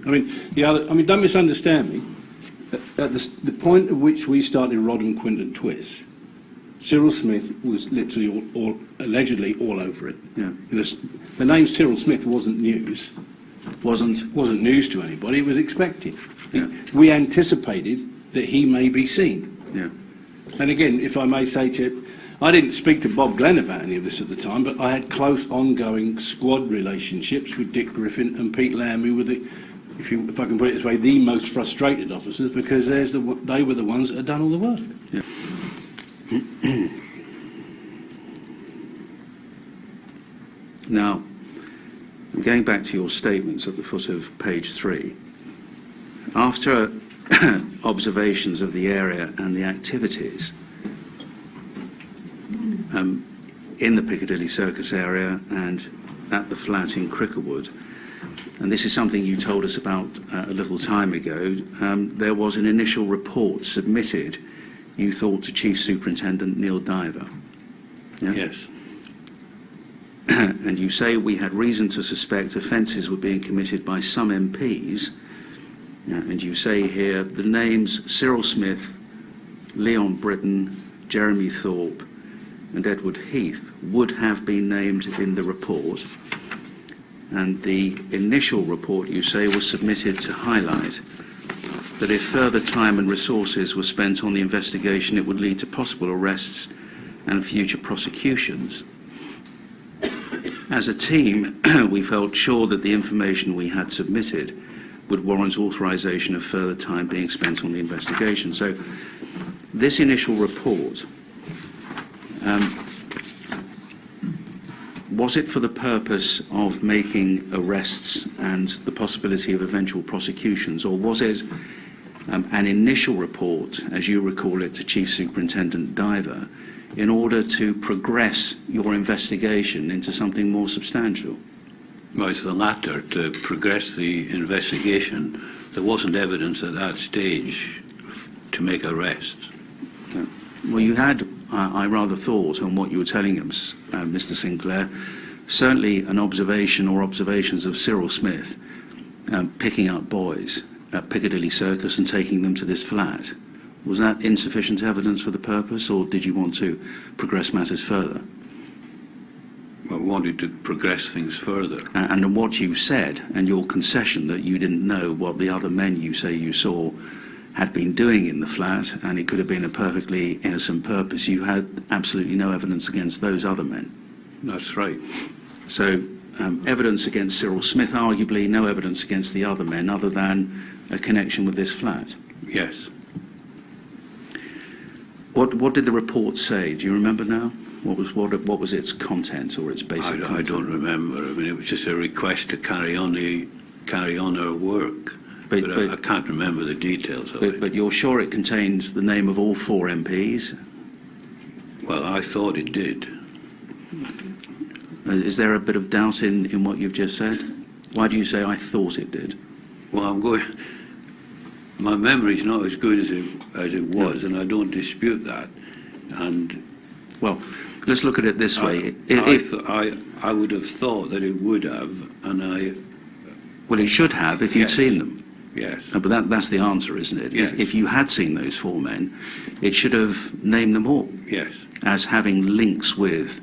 I mean, don't misunderstand me. At the point at which we started Roddham Twiss, Cyril Smith was literally allegedly all over it. Yeah. The name Cyril Smith wasn't news. Wasn't news to anybody. It was expected. Yeah. We anticipated that he may be seen. Yeah. And again, if I may say to you, I didn't speak to Bob Glenn about any of this at the time, but I had close, ongoing squad relationships with Dick Griffin and Pete Lamb, who were if I can put it this way, the most frustrated officers, because they were the ones that had done all the work. Yeah. Now, I'm going back to your statements at the foot of page 3. After observations of the area and the activities in the Piccadilly Circus area and at the flat in Cricklewood, and this is something you told us about a little time ago, there was an initial report submitted, you thought, to Chief Superintendent Neil Diver. Yeah? Yes. And you say we had reason to suspect offences were being committed by some MPs, and you say here the names Cyril Smith, Leon Britton, Jeremy Thorpe and Edward Heath would have been named in the report, and the initial report, you say, was submitted to highlight that if further time and resources were spent on the investigation, it would lead to possible arrests and future prosecutions. As a team, we felt sure that the information we had submitted would warrant authorisation of further time being spent on the investigation. So this initial report, was it for the purpose of making arrests and the possibility of eventual prosecutions, or was it an initial report, as you recall it, to Chief Superintendent Diver, in order to progress your investigation into something more substantial? Well, it's the latter, to progress the investigation. There wasn't evidence at that stage to make arrests. Well, you had, I rather thought, on what you were telling us, Mr. Sinclair, certainly an observation or observations of Cyril Smith picking up boys at Piccadilly Circus and taking them to this flat. Was that insufficient evidence for the purpose, or did you want to progress matters further? I wanted to progress things further. And what you said, and your concession that you didn't know what the other men you say you saw had been doing in the flat, and it could have been a perfectly innocent purpose, you had absolutely no evidence against those other men. That's right. So evidence against Cyril Smith, arguably no evidence against the other men other than a connection with this flat. Yes. What did the report say? Do you remember now? What was its content or its basic content? I don't remember. I mean, it was just a request to carry on our work. But I can't remember the details of it. But you're sure it contains the name of all 4 MPs? Well, I thought it did. Is there a bit of doubt in what you've just said? Why do you say I thought it did? Well, my memory's not as good as it was, and I don't dispute that. And well, let's look at it this way. I would have thought that it would have, and well, it should have if you'd seen them. Yes. But that's the answer, isn't it? Yes. If you had seen those 4 men, it should have named them all. Yes. As having links with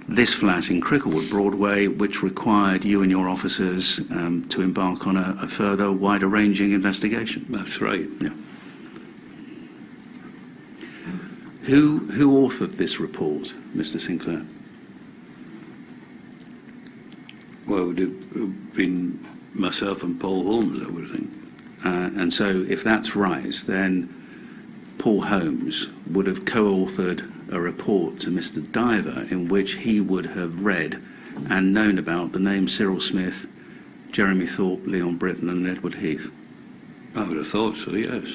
this flat in Cricklewood Broadway, which required you and your officers to embark on a further, wider-ranging investigation. That's right. Yeah. Who authored this report, Mr. Sinclair? Well, it would have been myself and Paul Holmes, I would think. And so, if that's right, then Paul Holmes would have co-authored a report to Mr. Diver in which he would have read and known about the names Cyril Smith, Jeremy Thorpe, Leon Britton and Edward Heath. I would have thought so, yes.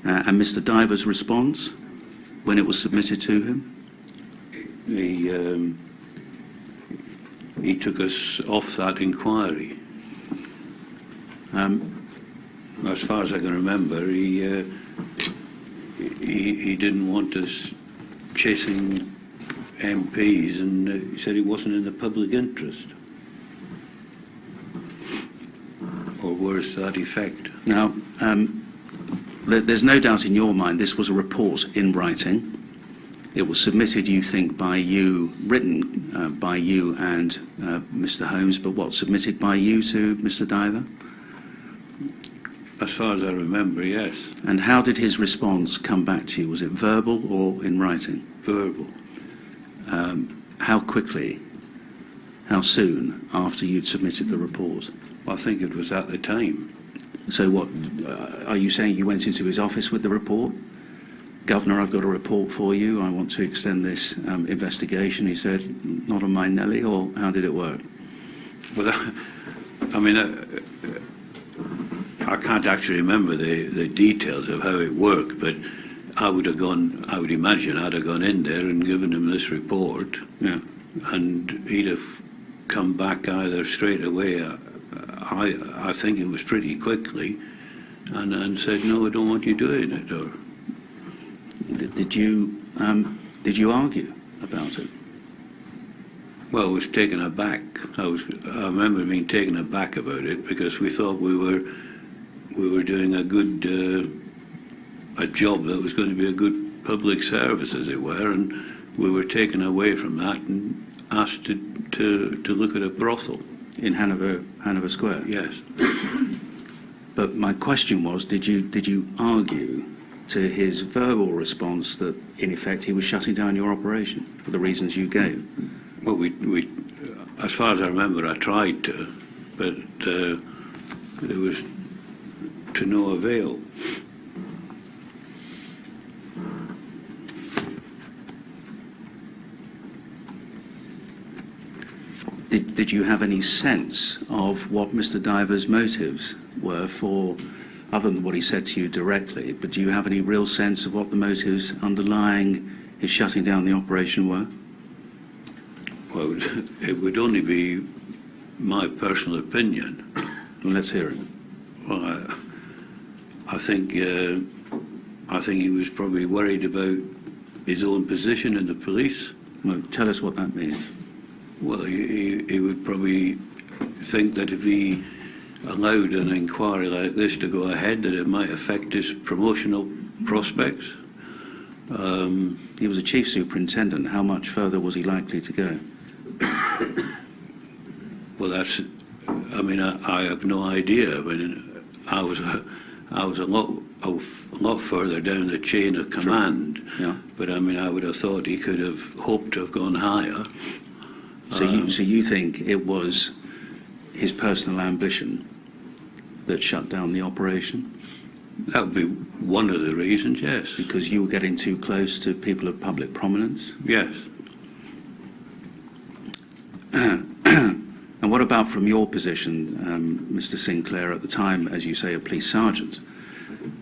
And Mr. Diver's response when it was submitted to him? He took us off that inquiry. As far as I can remember, he he didn't want us chasing MPs, and he said it wasn't in the public interest, or words to that effect. Now, there's no doubt in your mind this was a report in writing. It was submitted, you think, by you, written by you and Mr. Holmes, but what, submitted by you to Mr. Diver? As far as I remember, yes. And how did his response come back to you? Was it verbal or in writing? Verbal. How quickly, how soon after you'd submitted the report? I think it was at the time. So what, are you saying you went into his office with the report? Governor, I've got a report for you. I want to extend this investigation. He said, not on my Nelly, or how did it work? Well, I mean, I can't actually remember the details of how it worked, but I would imagine I'd have gone in there and given him this report, Yeah. and he'd have come back either straight away, I think it was pretty quickly, and said, no, I don't want you doing it, or... Did you argue about it? Well, I was taken aback. I remember being taken aback about it because we thought we were doing a good a job that was going to be a good public service, as it were, and we were taken away from that and asked to look at a brothel In Hanover Square? Yes. But my question was, did you argue to his verbal response that, in effect, he was shutting down your operation for the reasons you gave? Well, we as far as I remember, I tried to, but there was to no avail. Did you have any sense of what Mr. Diver's motives were for, other than what he said to you directly, but do you have any real sense of what the motives underlying his shutting down the operation were? Well, it would only be my personal opinion. Well, let's hear it. Well, I think he was probably worried about his own position in the police. Well, tell us what that means. Well, he would probably think that if he allowed an inquiry like this to go ahead, that it might affect his promotional prospects. He was a chief superintendent. How much further was he likely to go? Well, I mean, I have no idea. I mean, I was a lot further down the chain of command. Yeah. But I mean, I would have thought he could have hoped to have gone higher. So you think it was his personal ambition that shut down the operation? That would be one of the reasons, yes. Because you were getting too close to people of public prominence? Yes. And what about from your position, Mr. Sinclair, at the time, as you say, a police sergeant?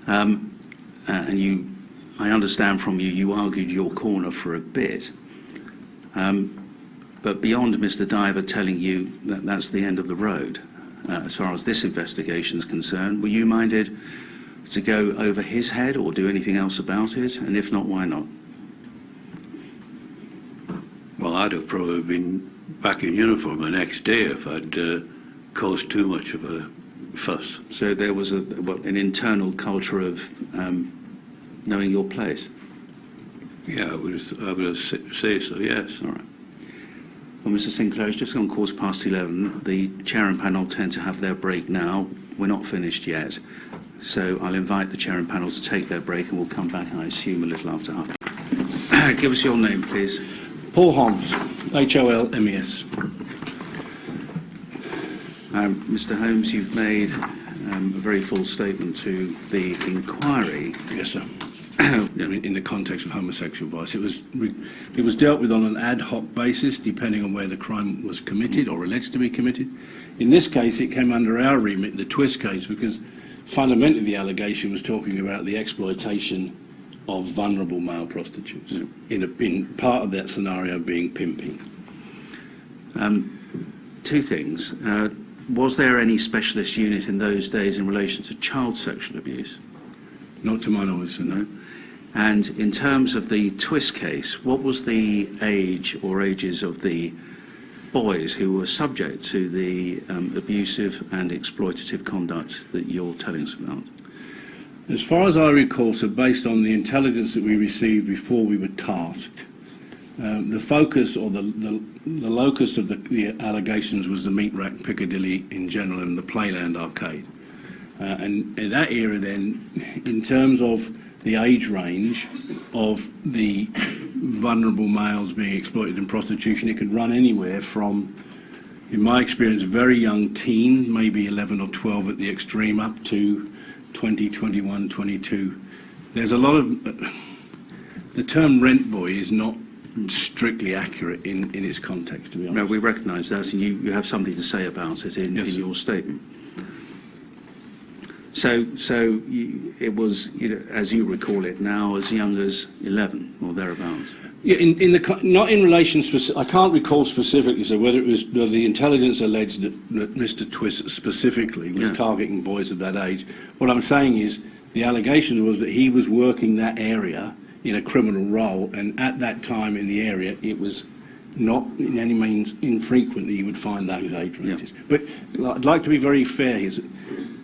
And I understand from you, you argued your corner for a bit. But beyond Mr. Diver telling you that that's the end of the road, as far as this investigation is concerned, were you minded to go over his head or do anything else about it? And if not, why not? Well, I'd have probably been back in uniform the next day if I'd caused too much of a fuss. So there was an internal culture of knowing your place? Yeah, I would say so, yes. All right. Well, Mr. Sinclair, it's just gone 11:15. The chair and panel tend to have their break now. We're not finished yet. So I'll invite the chair and panel to take their break, and we'll come back, I assume, a little after half. Give us your name, please. Paul Holmes, Holmes. Mr. Holmes, you've made a very full statement to the inquiry. Yes, sir. In the context of homosexual vice, it was dealt with on an ad hoc basis, depending on where the crime was committed or alleged to be committed. In this case, it came under our remit, the Twiss case, because fundamentally the allegation was talking about the exploitation of vulnerable male prostitutes. Yeah. In part of that scenario being pimping. Two things. Was there any specialist unit in those days in relation to child sexual abuse? Not to my knowledge, sir, no. And in terms of the Twiss case, what was the age or ages of the boys who were subject to the abusive and exploitative conduct that you're telling us about? As far as I recall, so based on the intelligence that we received before we were tasked, the focus or the locus of the allegations was the meat rack Piccadilly in general and the Playland arcade. And in that era then, in terms of the age range of the vulnerable males being exploited in prostitution, it could run anywhere from, in my experience, very young teen, maybe 11 or 12 at the extreme, up to 20, 21, 22. There's a lot of... the term rent boy is not strictly accurate in its context, to be honest. No, we recognise that, and you have something to say about it in your statement. So it was, as you recall it now, as young as 11 or thereabouts. Yeah, not in relation. I can't recall specifically. So whether the intelligence alleged that Mr. Twiss specifically was targeting boys of that age. What I'm saying is the allegation was that he was working that area in a criminal role, and at that time in the area, it was not in any means infrequently you would find those age ranges. Yeah. But I'd like to be very fair here.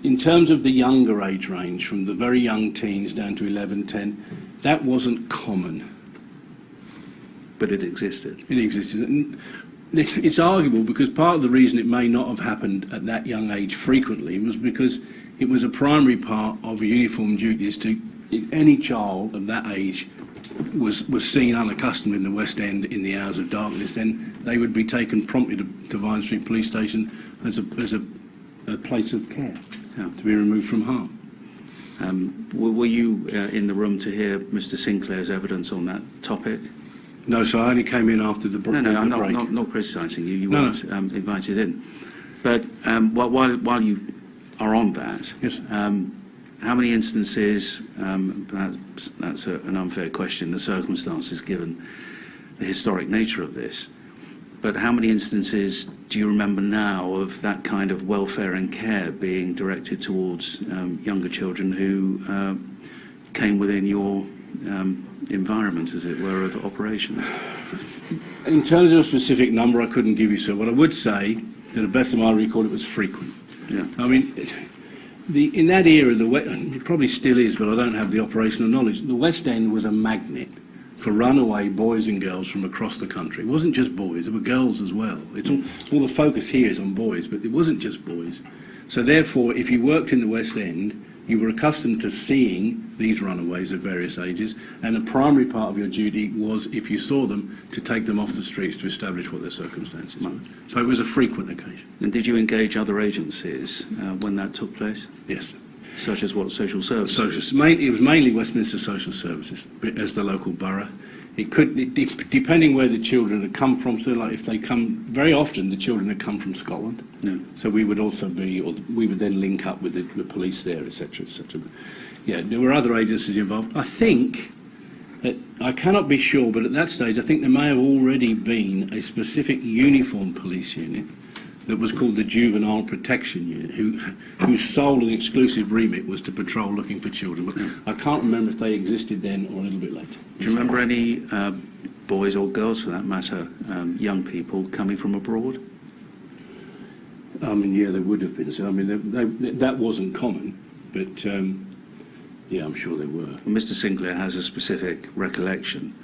In terms of the younger age range, from the very young teens down to 11, 10, that wasn't common. But it existed. It existed. And it's arguable because part of the reason it may not have happened at that young age frequently was because it was a primary part of uniform duties to, if any child of that age was seen unaccustomed in the West End in the hours of darkness, then they would be taken promptly to Vine Street Police Station as a place of care, to be removed from harm. Were you in the room to hear Mr. Sinclair's evidence on that topic? No, so I only came in after the break. No, I'm not criticising you. You weren't invited in. But while you are on that, yes. How many instances, perhaps that's an unfair question, the circumstances given the historic nature of this, but how many instances do you remember now of that kind of welfare and care being directed towards younger children who came within your environment, as it were, of operations? In terms of a specific number, I couldn't give you, so what I would say, to the best of my recall, it was frequent. Yeah. I mean, in that era, it probably still is, but I don't have the operational knowledge, the West End was a magnet for runaway boys and girls from across the country. It wasn't just boys, there were girls as well. It's all the focus here is on boys, but it wasn't just boys. So therefore, if you worked in the West End, you were accustomed to seeing these runaways of various ages, and the primary part of your duty was, if you saw them, to take them off the streets to establish what their circumstances were. So it was a frequent occasion. And did you engage other agencies when that took place? Yes. Such as what, social services? It was mainly Westminster Social Services, as the local borough. It could, depending where the children had come from, so like if they come, very often the children had come from Scotland. No. So we would also be, or we would then link up with the police there, etc., etc. Yeah, there were other agencies involved. I think that, I cannot be sure, but at that stage I think there may have already been a specific uniform police unit that was called the Juvenile Protection Unit, whose sole and exclusive remit was to patrol looking for children. But I can't remember if they existed then or a little bit later. Do you remember any boys or girls, for that matter, young people coming from abroad? I mean, yeah, there would have been. So, I mean, that wasn't common, but yeah, I'm sure there were. Well, Mr. Sinclair has a specific recollection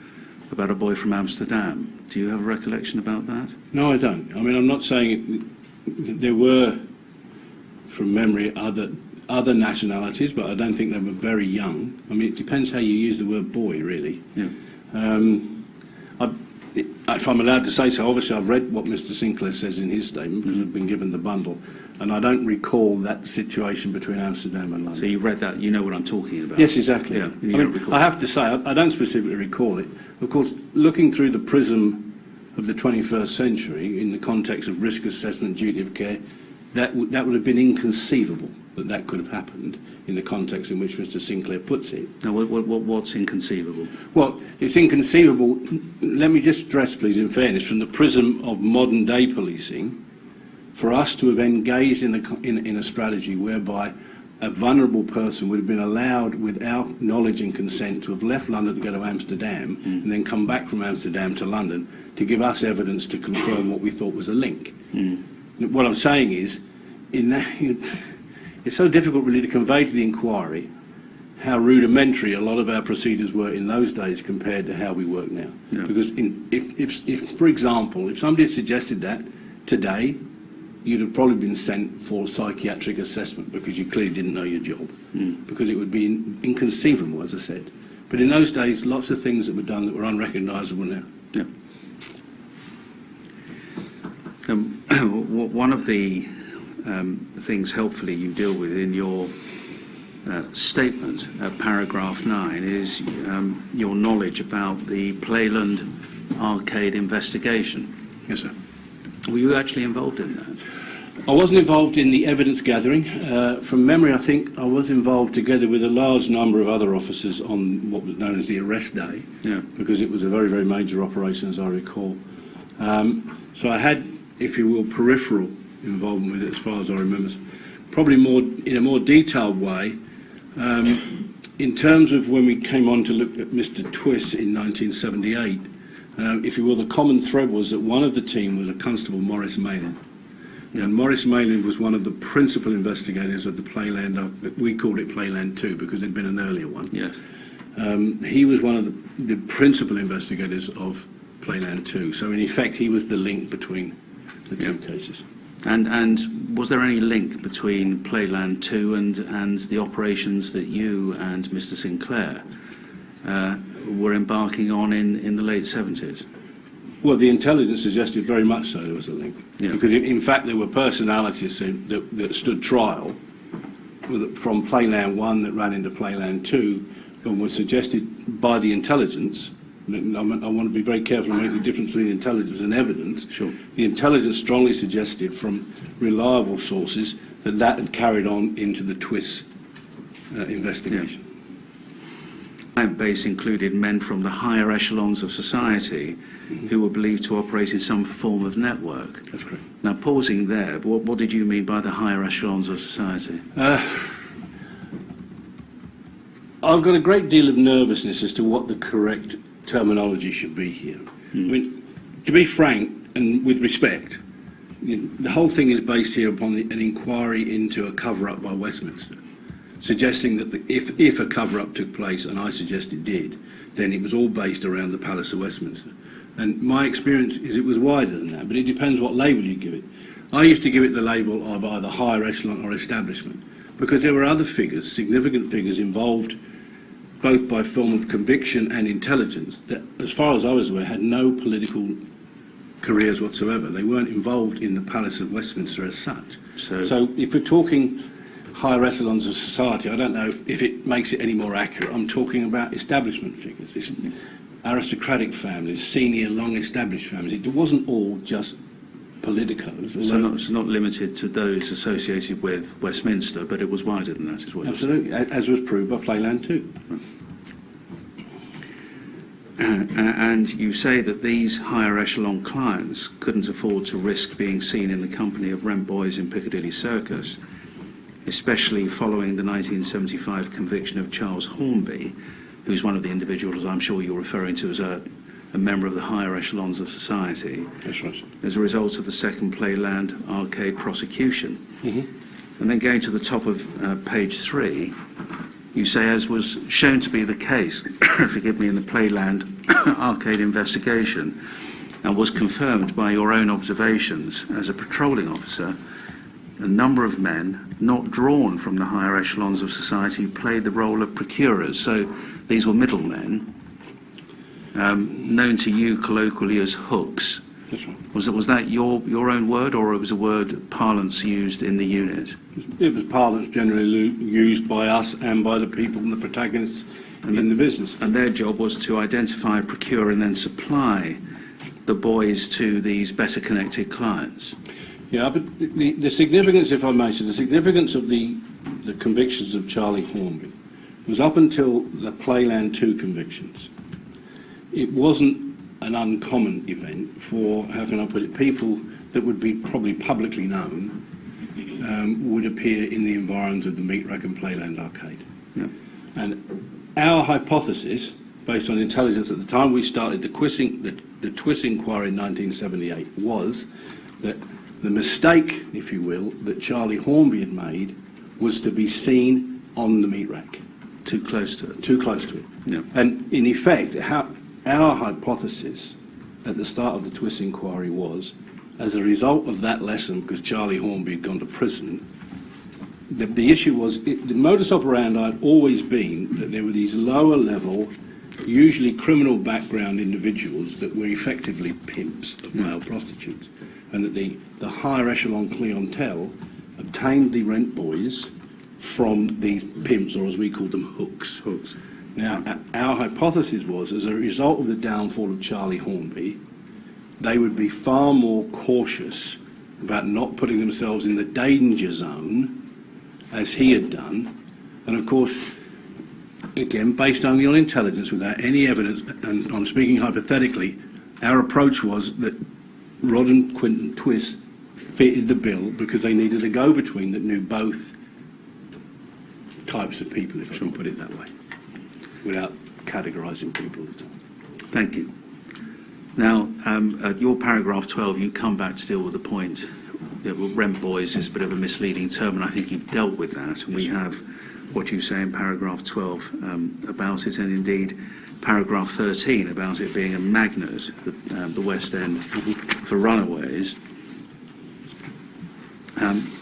about a boy from Amsterdam. Do you have a recollection about that? No, I don't. I mean, I'm not saying there were, from memory, other nationalities, but I don't think they were very young. I mean, it depends how you use the word boy, really. Yeah. If I'm allowed to say so, obviously I've read what Mr. Sinclair says in his statement because I've been given the bundle, and I don't recall that situation between Amsterdam and London. So you've read that, you know what I'm talking about? Yes, exactly. Yeah, I mean, I have to say, I don't specifically recall it. Of course, looking through the prism of the 21st century in the context of risk assessment, duty of care, that would have been inconceivable that could have happened in the context in which Mr. Sinclair puts it. Now, what's inconceivable? Well, it's inconceivable. Let me just stress, please, in fairness, from the prism of modern-day policing, for us to have engaged in a strategy whereby a vulnerable person would have been allowed, without knowledge and consent, to have left London to go to Amsterdam and then come back from Amsterdam to London to give us evidence to confirm what we thought was a link. What I'm saying is, in that, it's so difficult really to convey to the inquiry how rudimentary a lot of our procedures were in those days compared to how we work now. Yeah. Because if, for example, if somebody had suggested that today, you'd have probably been sent for psychiatric assessment because you clearly didn't know your job, because it would be inconceivable, as I said. But in those days, lots of things that were done that were unrecognisable now. Yeah. One of the things, helpfully, you deal with in your statement, paragraph 9, is your knowledge about the Playland arcade investigation. Yes, sir. Were you actually involved in that? I wasn't involved in the evidence gathering. From memory, I think I was involved together with a large number of other officers on what was known as the arrest day, because it was a very, very major operation, as I recall. So I had, if you will, peripheral involvement with it, as far as I remember. Probably more in a more detailed way. In terms of when we came on to look at Mr. Twiss in 1978, if you will, the common thread was that one of the team was a Constable Maurice Mayland. Yeah. And Maurice Mayland was one of the principal investigators of the Playland, we called it Playland 2 because there'd been an earlier one. Yes. He was one of the principal investigators of Playland 2. So in effect, he was the link between the two cases. And was there any link between Playland 2 and the operations that you and Mr. Sinclair were embarking on in the late 70s? Well, the intelligence suggested very much so there was a link. Yeah. Because in fact there were personalities that stood trial from Playland 1 that ran into Playland 2 and was suggested by the intelligence. I want to be very careful and make the difference between intelligence and evidence. Sure. The intelligence strongly suggested from reliable sources that had carried on into the Twiss investigation. Yeah. Client base included men from the higher echelons of society who were believed to operate in some form of network. That's correct. Now, pausing there, what did you mean by the higher echelons of society? I've got a great deal of nervousness as to what the correct terminology should be here. I mean, to be frank and with respect, the whole thing is based here upon an inquiry into a cover-up by Westminster, suggesting that if a cover-up took place, and I suggest it did, then it was all based around the Palace of Westminster. And my experience is it was wider than that, but it depends what label you give it. I used to give it the label of either higher echelon or establishment, because there were other figures, significant figures involved both by form of conviction and intelligence that, as far as I was aware, had no political careers whatsoever. They weren't involved in the Palace of Westminster as such. So if we're talking higher echelons of society, I don't know if it makes it any more accurate. I'm talking about establishment figures. It's aristocratic families, senior, long-established families. It wasn't all just politicos. So not limited to those associated with Westminster, but it was wider than that, is what you're saying. Absolutely, as was proved by Playland 2. And you say that these higher echelon clients couldn't afford to risk being seen in the company of rent boys in Piccadilly Circus, especially following the 1975 conviction of Charles Hornby, who's one of the individuals I'm sure you're referring to as a member of the higher echelons of society. That's right. As a result of the second Playland arcade prosecution. Mm-hmm. And then going to the top of page 3, you say, as was shown to be the case, forgive me, in the Playland arcade investigation, and was confirmed by your own observations as a patrolling officer, a number of men not drawn from the higher echelons of society played the role of procurers. So these were middlemen, known to you colloquially as hooks. That's right. Was that your own word, or it was a word parlance used in the unit? It was parlance generally used by us and by the people and the protagonists in the business. And their job was to identify, procure, and then supply the boys to these better connected clients. Yeah, but the significance, if I may say, the significance of the convictions of Charlie Hornby was up until the Playland 2 convictions. It wasn't an uncommon event for, how can I put it, people that would be probably publicly known would appear in the environs of the Meat Rack and Playland Arcade. Yeah. And our hypothesis, based on intelligence at the time we started the Twiss inquiry in 1978, was that the mistake, if you will, that Charlie Hornby had made was to be seen on the Meat Rack. Too close to it. Too close to it. Yeah. And in effect, our hypothesis at the start of the Twiss inquiry was, as a result of that lesson, because Charlie Hornby had gone to prison, the issue was, the modus operandi had always been that there were these lower level, usually criminal background individuals that were effectively pimps of male prostitutes, and that the higher echelon clientele obtained the rent boys from these pimps, or as we called them, hooks. Now, our hypothesis was, as a result of the downfall of Charlie Hornby, they would be far more cautious about not putting themselves in the danger zone, as he had done. And of course, again, based only on intelligence, without any evidence, and I'm speaking hypothetically, our approach was that Roddham Twiss fitted the bill because they needed a go-between that knew both types of people, if I can put it that way, without categorising people at the time. Thank you. Now, at your paragraph 12, you come back to deal with the point that rent boys is a bit of a misleading term, and I think you've dealt with that. And we have what you say in paragraph 12 about it, and indeed paragraph 13 about it being a magnet, the West End, for runaways.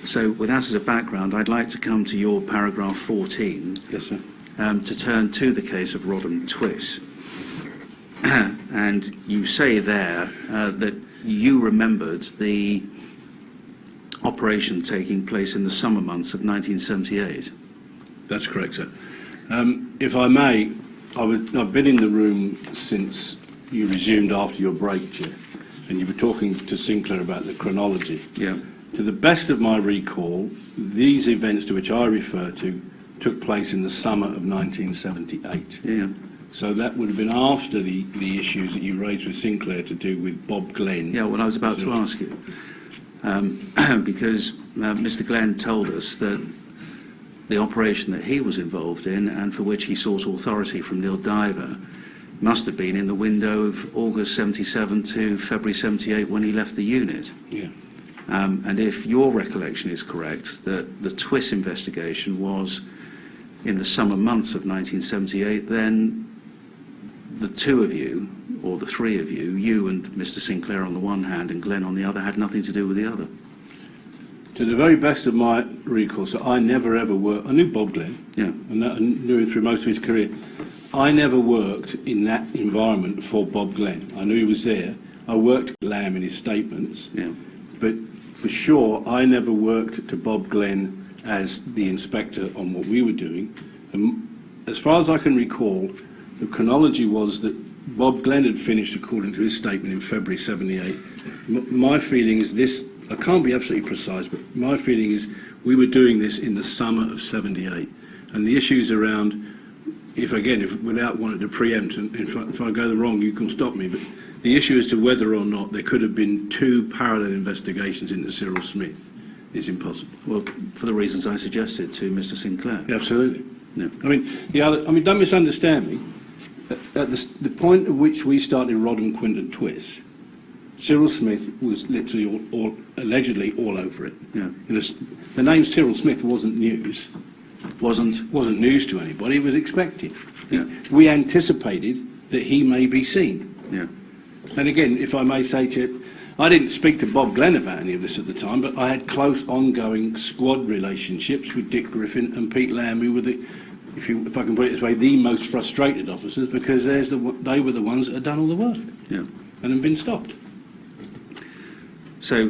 So with that as a background, I'd like to come to your paragraph 14. Yes, sir. To turn to the case of Roddham Twiss. And you say there that you remembered the operation taking place in the summer months of 1978. That's correct, sir. If I may, I've been in the room since you resumed after your break, Chair, and you were talking to Sinclair about the chronology. Yeah. To the best of my recall, these events to which I refer to took place in the summer of 1978. Yeah. So that would have been after the issues that you raised with Sinclair to do with Bob Glenn. Yeah, well, I was about to ask you. Because Mr. Glenn told us that the operation that he was involved in and for which he sought authority from Neil Diver must have been in the window of August 77 to February 78 when he left the unit. Yeah. And if your recollection is correct, that the Twiss investigation was in the summer months of 1978, then the two of you, or the three of you, you and Mr. Sinclair on the one hand and Glenn on the other, had nothing to do with the other. To the very best of my recall, so I never ever worked. I knew Bob Glenn, Yeah. and I knew him through most of his career. I never worked in that environment for Bob Glenn. I knew he was there. I worked with Lamb in his statements, Yeah. but for sure, I never worked to Bob Glenn as the inspector on what we were doing. And as far as I can recall, the chronology was that Bob Glenn had finished, according to his statement, in February 78. My feeling is this, I can't be absolutely precise, but my feeling is we were doing this in the summer of 78. And the issues around, if without wanting to preempt, and if I go wrong, you can stop me, but the issue as to whether or not there could have been two parallel investigations into Cyril Smith is impossible. Well, for the reasons I suggested to Mr. Sinclair. Yeah, absolutely. Yeah. Don't misunderstand me. At the point at which we started Roddham Twiss, Cyril Smith was literally allegedly all over it. Yeah. The name Cyril Smith wasn't news. Wasn't News to anybody. It was expected. Yeah. We anticipated that he may be seen. Yeah. And again, if I may say to you, I didn't speak to Bob Glenn about any of this at the time, but I had close ongoing squad relationships with Dick Griffin and Pete Lamb, who were if I can put it this way, the most frustrated officers, because they were the ones that had done all the work. Yeah. And had been stopped. So,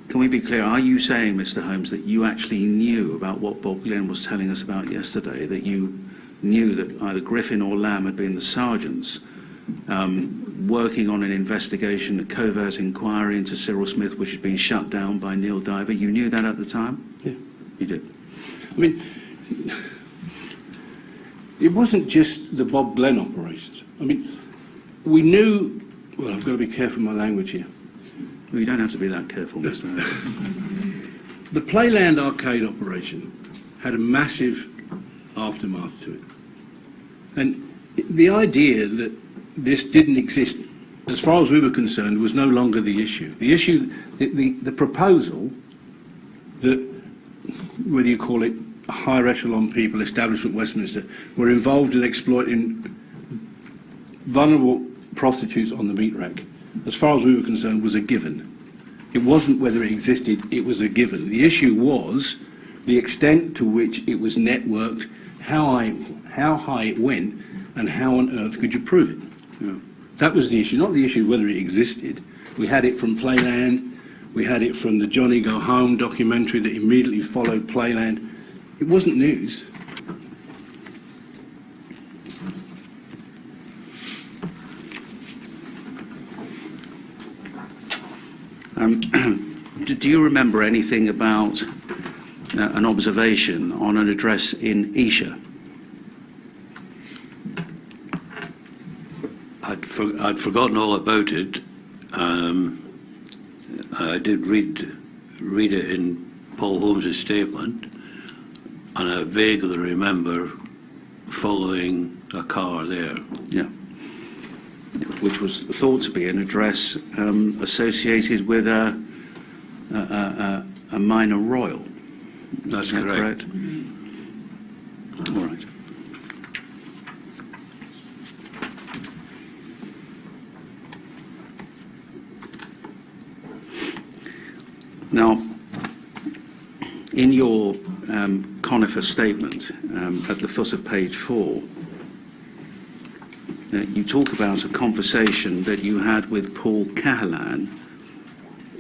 can we be clear? Are you saying, Mr. Holmes, that you actually knew about what Bob Glenn was telling us about yesterday, that you knew that either Griffin or Lamb had been the sergeants working on an investigation, a covert inquiry into Cyril Smith, which had been shut down by Neil Diver? You knew that at the time? Yeah. You did? I mean, it wasn't just the Bob Glenn operations. I mean, we knew, well, I've got to be careful with my language here. Well, you don't have to be that careful, Mr. Holmes. The Playland arcade operation had a massive aftermath to it. And the idea that this didn't exist, as far as we were concerned, was no longer the issue. The issue, the proposal that, whether you call it higher echelon people, establishment Westminster, were involved in exploiting vulnerable prostitutes on the meat rack, as far as we were concerned, was a given. It wasn't whether it existed, it was a given. The issue was the extent to which it was networked, how high it went, and how on earth could you prove it. Yeah. That was the issue, not the issue whether it existed. We had it from Playland, we had it from the Johnny Go Home documentary that immediately followed Playland. It wasn't news. Do you remember anything about an observation on an address in Esher? I'd forgotten all about it. I did read it in Paul Holmes' statement, and I vaguely remember following a car there. Yeah. Which was thought to be an address associated with a minor royal. That's Is that correct. All right. Now, in your conifer statement at the foot of page 4, you talk about a conversation that you had with Paul Cahalan,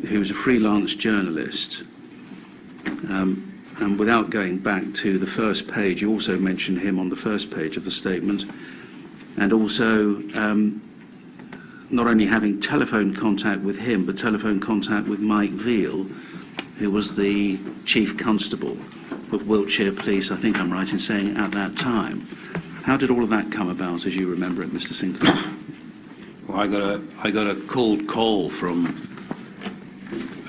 who was a freelance journalist. And without going back to the first page, you also mention him on the first page of the statement, and also not only having telephone contact with him, but telephone contact with Mike Veal, who was the Chief Constable of Wiltshire Police, I think I'm right in saying, at that time. How did all of that come about, as you remember it, Mr. Sinclair? Well, I got a cold call from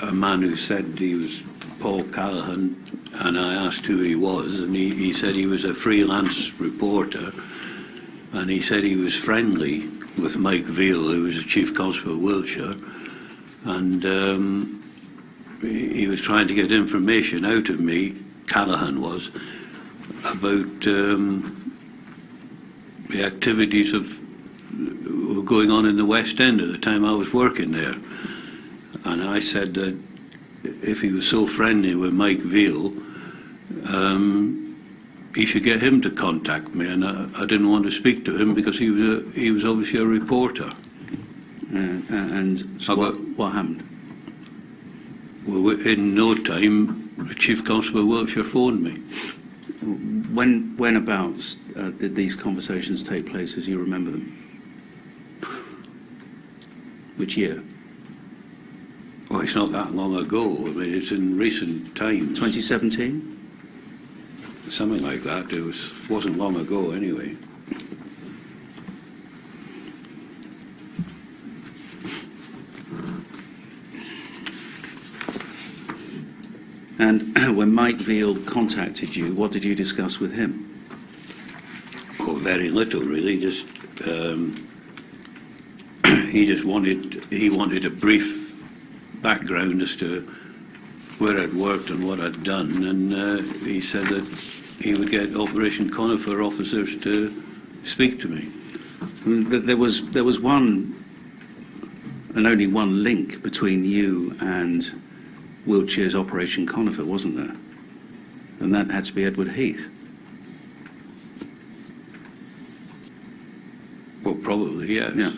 a man who said he was Paul Callahan, and I asked who he was, and he said he was a freelance reporter, and he said he was friendly with Mike Veal, who was the Chief Constable of Wiltshire, and he was trying to get information out of me, Callahan was, about the activities were going on in the West End at the time I was working there. And I said that if he was so friendly with Mike Veal, he should get him to contact me, and I didn't want to speak to him because he was obviously a reporter. And so what happened? Well, in no time, the Chief Constable of Wiltshire phoned me. Whenabouts did these conversations take place, as you remember them? Which year? Well, it's not that long ago. I mean, it's in recent times. 2017? Something like that. It wasn't long ago, anyway. And when Mike Veal contacted you, what did you discuss with him? Oh, very little, really. Just he wanted a brief background as to where I'd worked and what I'd done, and he said that he would get Operation Conifer officers to speak to me. There was one and only one link between you and Wiltshire's Operation Conifer, wasn't there? And that had to be Edward Heath. Well, probably, yes. Yeah.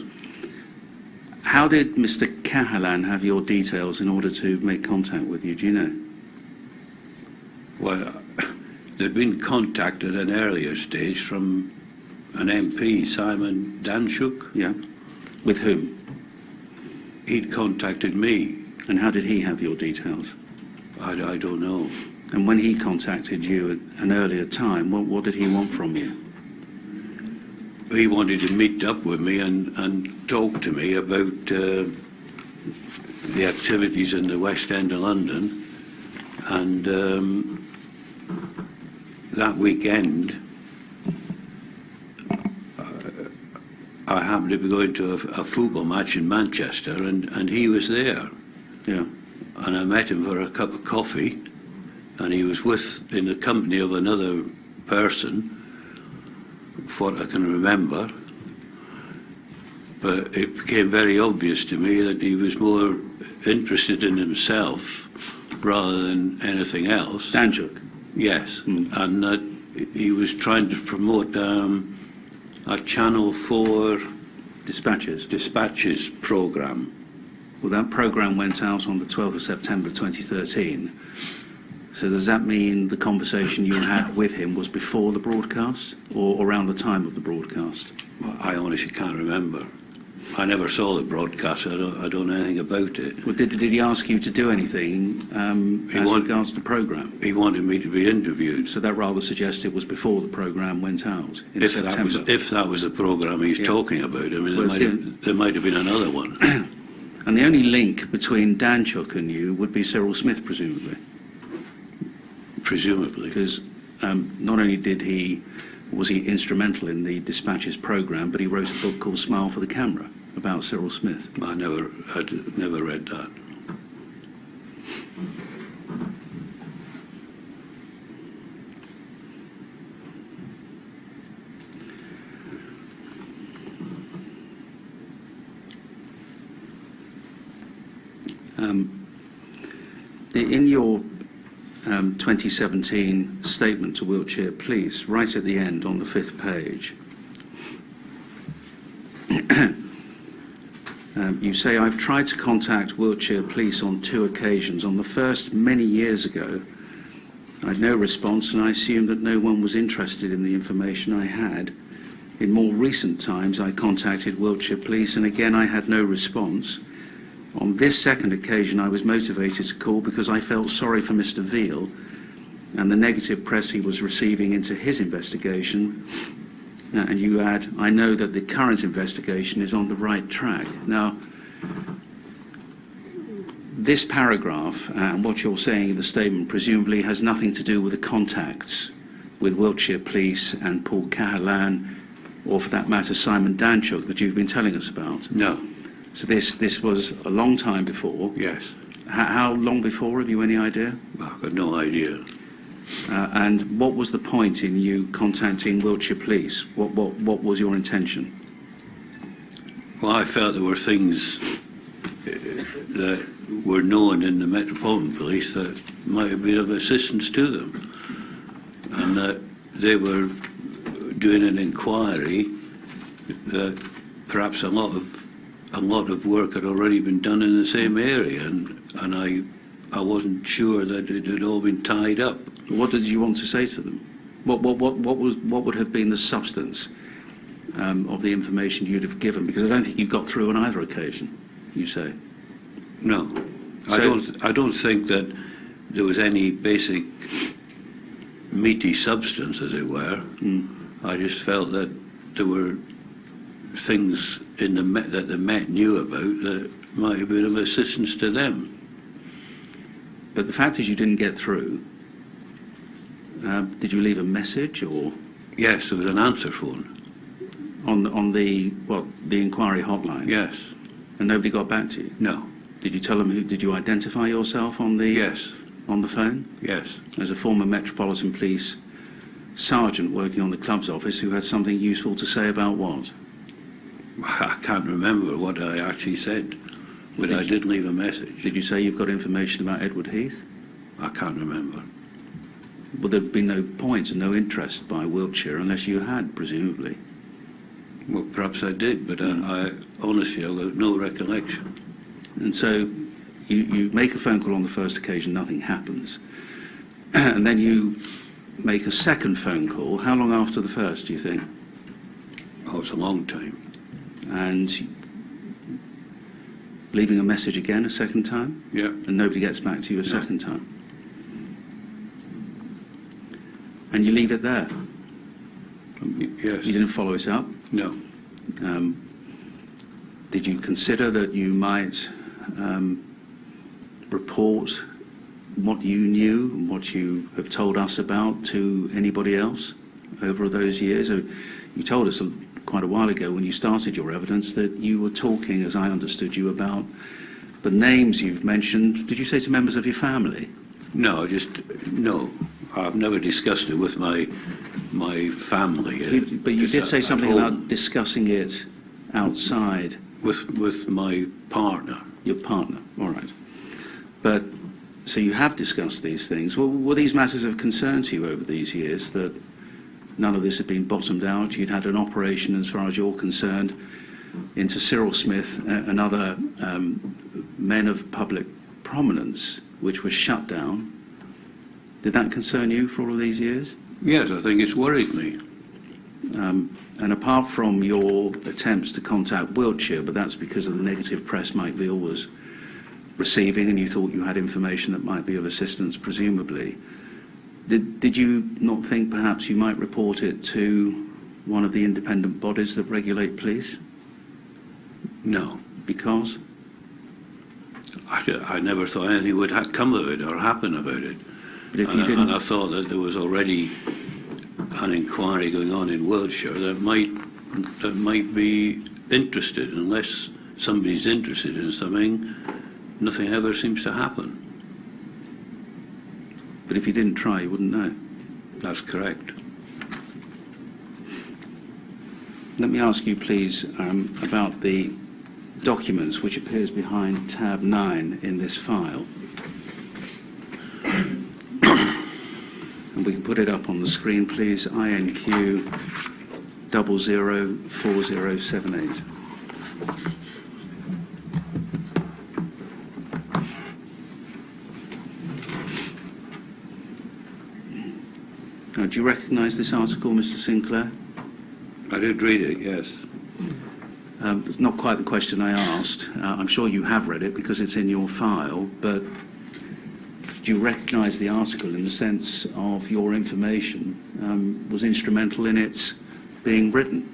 How did Mr. Cahalan have your details in order to make contact with you? Do you know? Well, they'd been contacted at an earlier stage from an MP, Simon Danshuk. Yeah. With whom? He'd contacted me. And how did he have your details? I don't know. And when he contacted you at an earlier time, what did he want from you? He wanted to meet up with me and talk to me about the activities in the West End of London, And that weekend, I happened to be going to a football match in Manchester, and he was there. Yeah. And I met him for a cup of coffee, and he was in the company of another person, what I can remember. But it became very obvious to me that he was more interested in himself rather than anything else. Danchuk. Yes, and that he was trying to promote a Channel 4 dispatches program. Well, that programme went out on the 12th of September 2013. So does that mean the conversation you had with him was before the broadcast or around the time of the broadcast? Well, I honestly can't remember. I never saw the broadcast. I don't know anything about it. Well, did he ask you to do anything as regards the programme? He wanted me to be interviewed. So that rather suggests it was before the programme went out in September. If that was the programme he's talking about, I mean, there might have been another one. And the only link between Danchuk and you would be Cyril Smith, presumably. Presumably. Because not only was he instrumental in the dispatches programme, but he wrote a book called Smile for the Camera about Cyril Smith. I'd never read that. In your 2017 statement to Wiltshire Police, right at the end on the 5th page, you say, I've tried to contact Wiltshire Police on 2 occasions. On the first, many years ago, I had no response, and I assumed that no one was interested in the information I had. In more recent times, I contacted Wiltshire Police, and again I had no response. On this second occasion, I was motivated to call because I felt sorry for Mr. Veal and the negative press he was receiving into his investigation. And you add, I know that the current investigation is on the right track. Now, this paragraph and what you're saying in the statement presumably has nothing to do with the contacts with Wiltshire Police and Paul Cahalan, or for that matter, Simon Danchuk, that you've been telling us about. No. So this was a long time before. Yes. How long before? Have you any idea? I've got no idea. And what was the point in you contacting Wiltshire Police? What was your intention? Well, I felt there were things that were known in the Metropolitan Police that might have been of assistance to them, and that they were doing an inquiry that perhaps a lot of work had already been done in the same area, and I wasn't sure that it had all been tied up. What did you want to say to them? What would have been the substance of the information you'd have given? Because I don't think you got through on either occasion, you say. No, So, I don't think that there was any basic meaty substance, as it were. I just felt that there were things in the Met that the Met knew about that might have been of assistance to them. But the fact is you didn't get through. Did you leave a message or Yes, there was an answer phone. on the inquiry hotline? Yes. And nobody got back to you? No. Did you tell them did you identify yourself on the Yes. on the phone? Yes. As a former Metropolitan Police sergeant working on the club's office who had something useful to say about what? I can't remember what I actually said, but I did leave a message. Did you say you've got information about Edward Heath? I can't remember. Well, there'd be no point and no interest by Wiltshire unless you had, presumably. Well, perhaps I did, but I honestly, I've got no recollection. And so you make a phone call on the first occasion, nothing happens. And then you make a second phone call. How long after the first, do you think? Oh, it's a long time. And leaving a message again a second time? Yeah. And nobody gets back to you a second time? And you leave it there? Yes. You didn't follow it up? No. Did you consider that you might report what you knew and what you have told us about to anybody else over those years? You told us quite a while ago when you started your evidence that you were talking, as I understood you, about the names you've mentioned. Did you say to members of your family? No, no. I've never discussed it with my family. But you did say something home. about discussing it outside. With my partner. Your partner, all right. But, so you have discussed these things. Well, were these matters of concern to you over these years, that none of this had been bottomed out? You'd had an operation, as far as you're concerned, into Cyril Smith and other men of public prominence, which was shut down. Did that concern you for all of these years? Yes, I think it's worried me. And apart from your attempts to contact Wiltshire, but that's because of the negative press Mike Veal was receiving, and you thought you had information that might be of assistance, presumably, did you not think perhaps you might report it to one of the independent bodies that regulate police? No. Because? I never thought anything would come of it or happen about it. But if you didn't... And I thought that there was already an inquiry going on in Wiltshire that might be interested. Unless somebody's interested in something, nothing ever seems to happen. But if you didn't try, you wouldn't know. That's correct. Let me ask you, please, about the documents which appears behind tab 9 in this file. And we can put it up on the screen, please. INQ 004078. Now, do you recognise this article, Mr. Sinclair? I did read it, yes. It's not quite the question I asked. I'm sure you have read it because it's in your file, but do you recognise the article in the sense of your information was instrumental in its being written?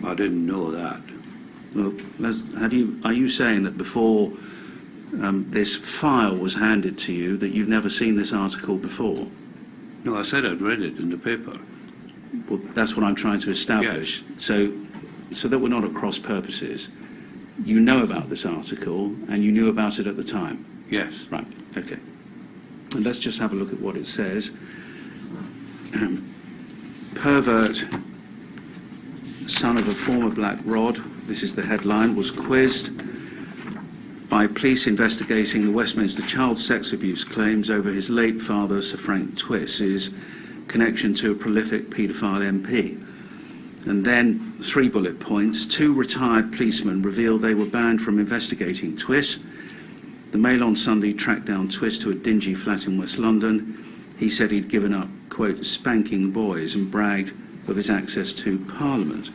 I didn't know that. Well, are you saying that before this file was handed to you that you've never seen this article before? No, I said I'd read it in the paper. Well, that's what I'm trying to establish. Yes. So that we're not at cross purposes. You know about this article, and you knew about it at the time? Yes. Right, okay. And let's just have a look at what it says. Pervert, son of a former black rod, this is the headline, was quizzed by police investigating the Westminster child sex abuse claims over his late father, Sir Frank Twiss' connection to a prolific paedophile MP. And then 3 bullet points. 2 retired policemen revealed they were banned from investigating Twiss. The Mail on Sunday tracked down Twiss to a dingy flat in West London. He said he'd given up, quote, spanking boys, and bragged of his access to Parliament.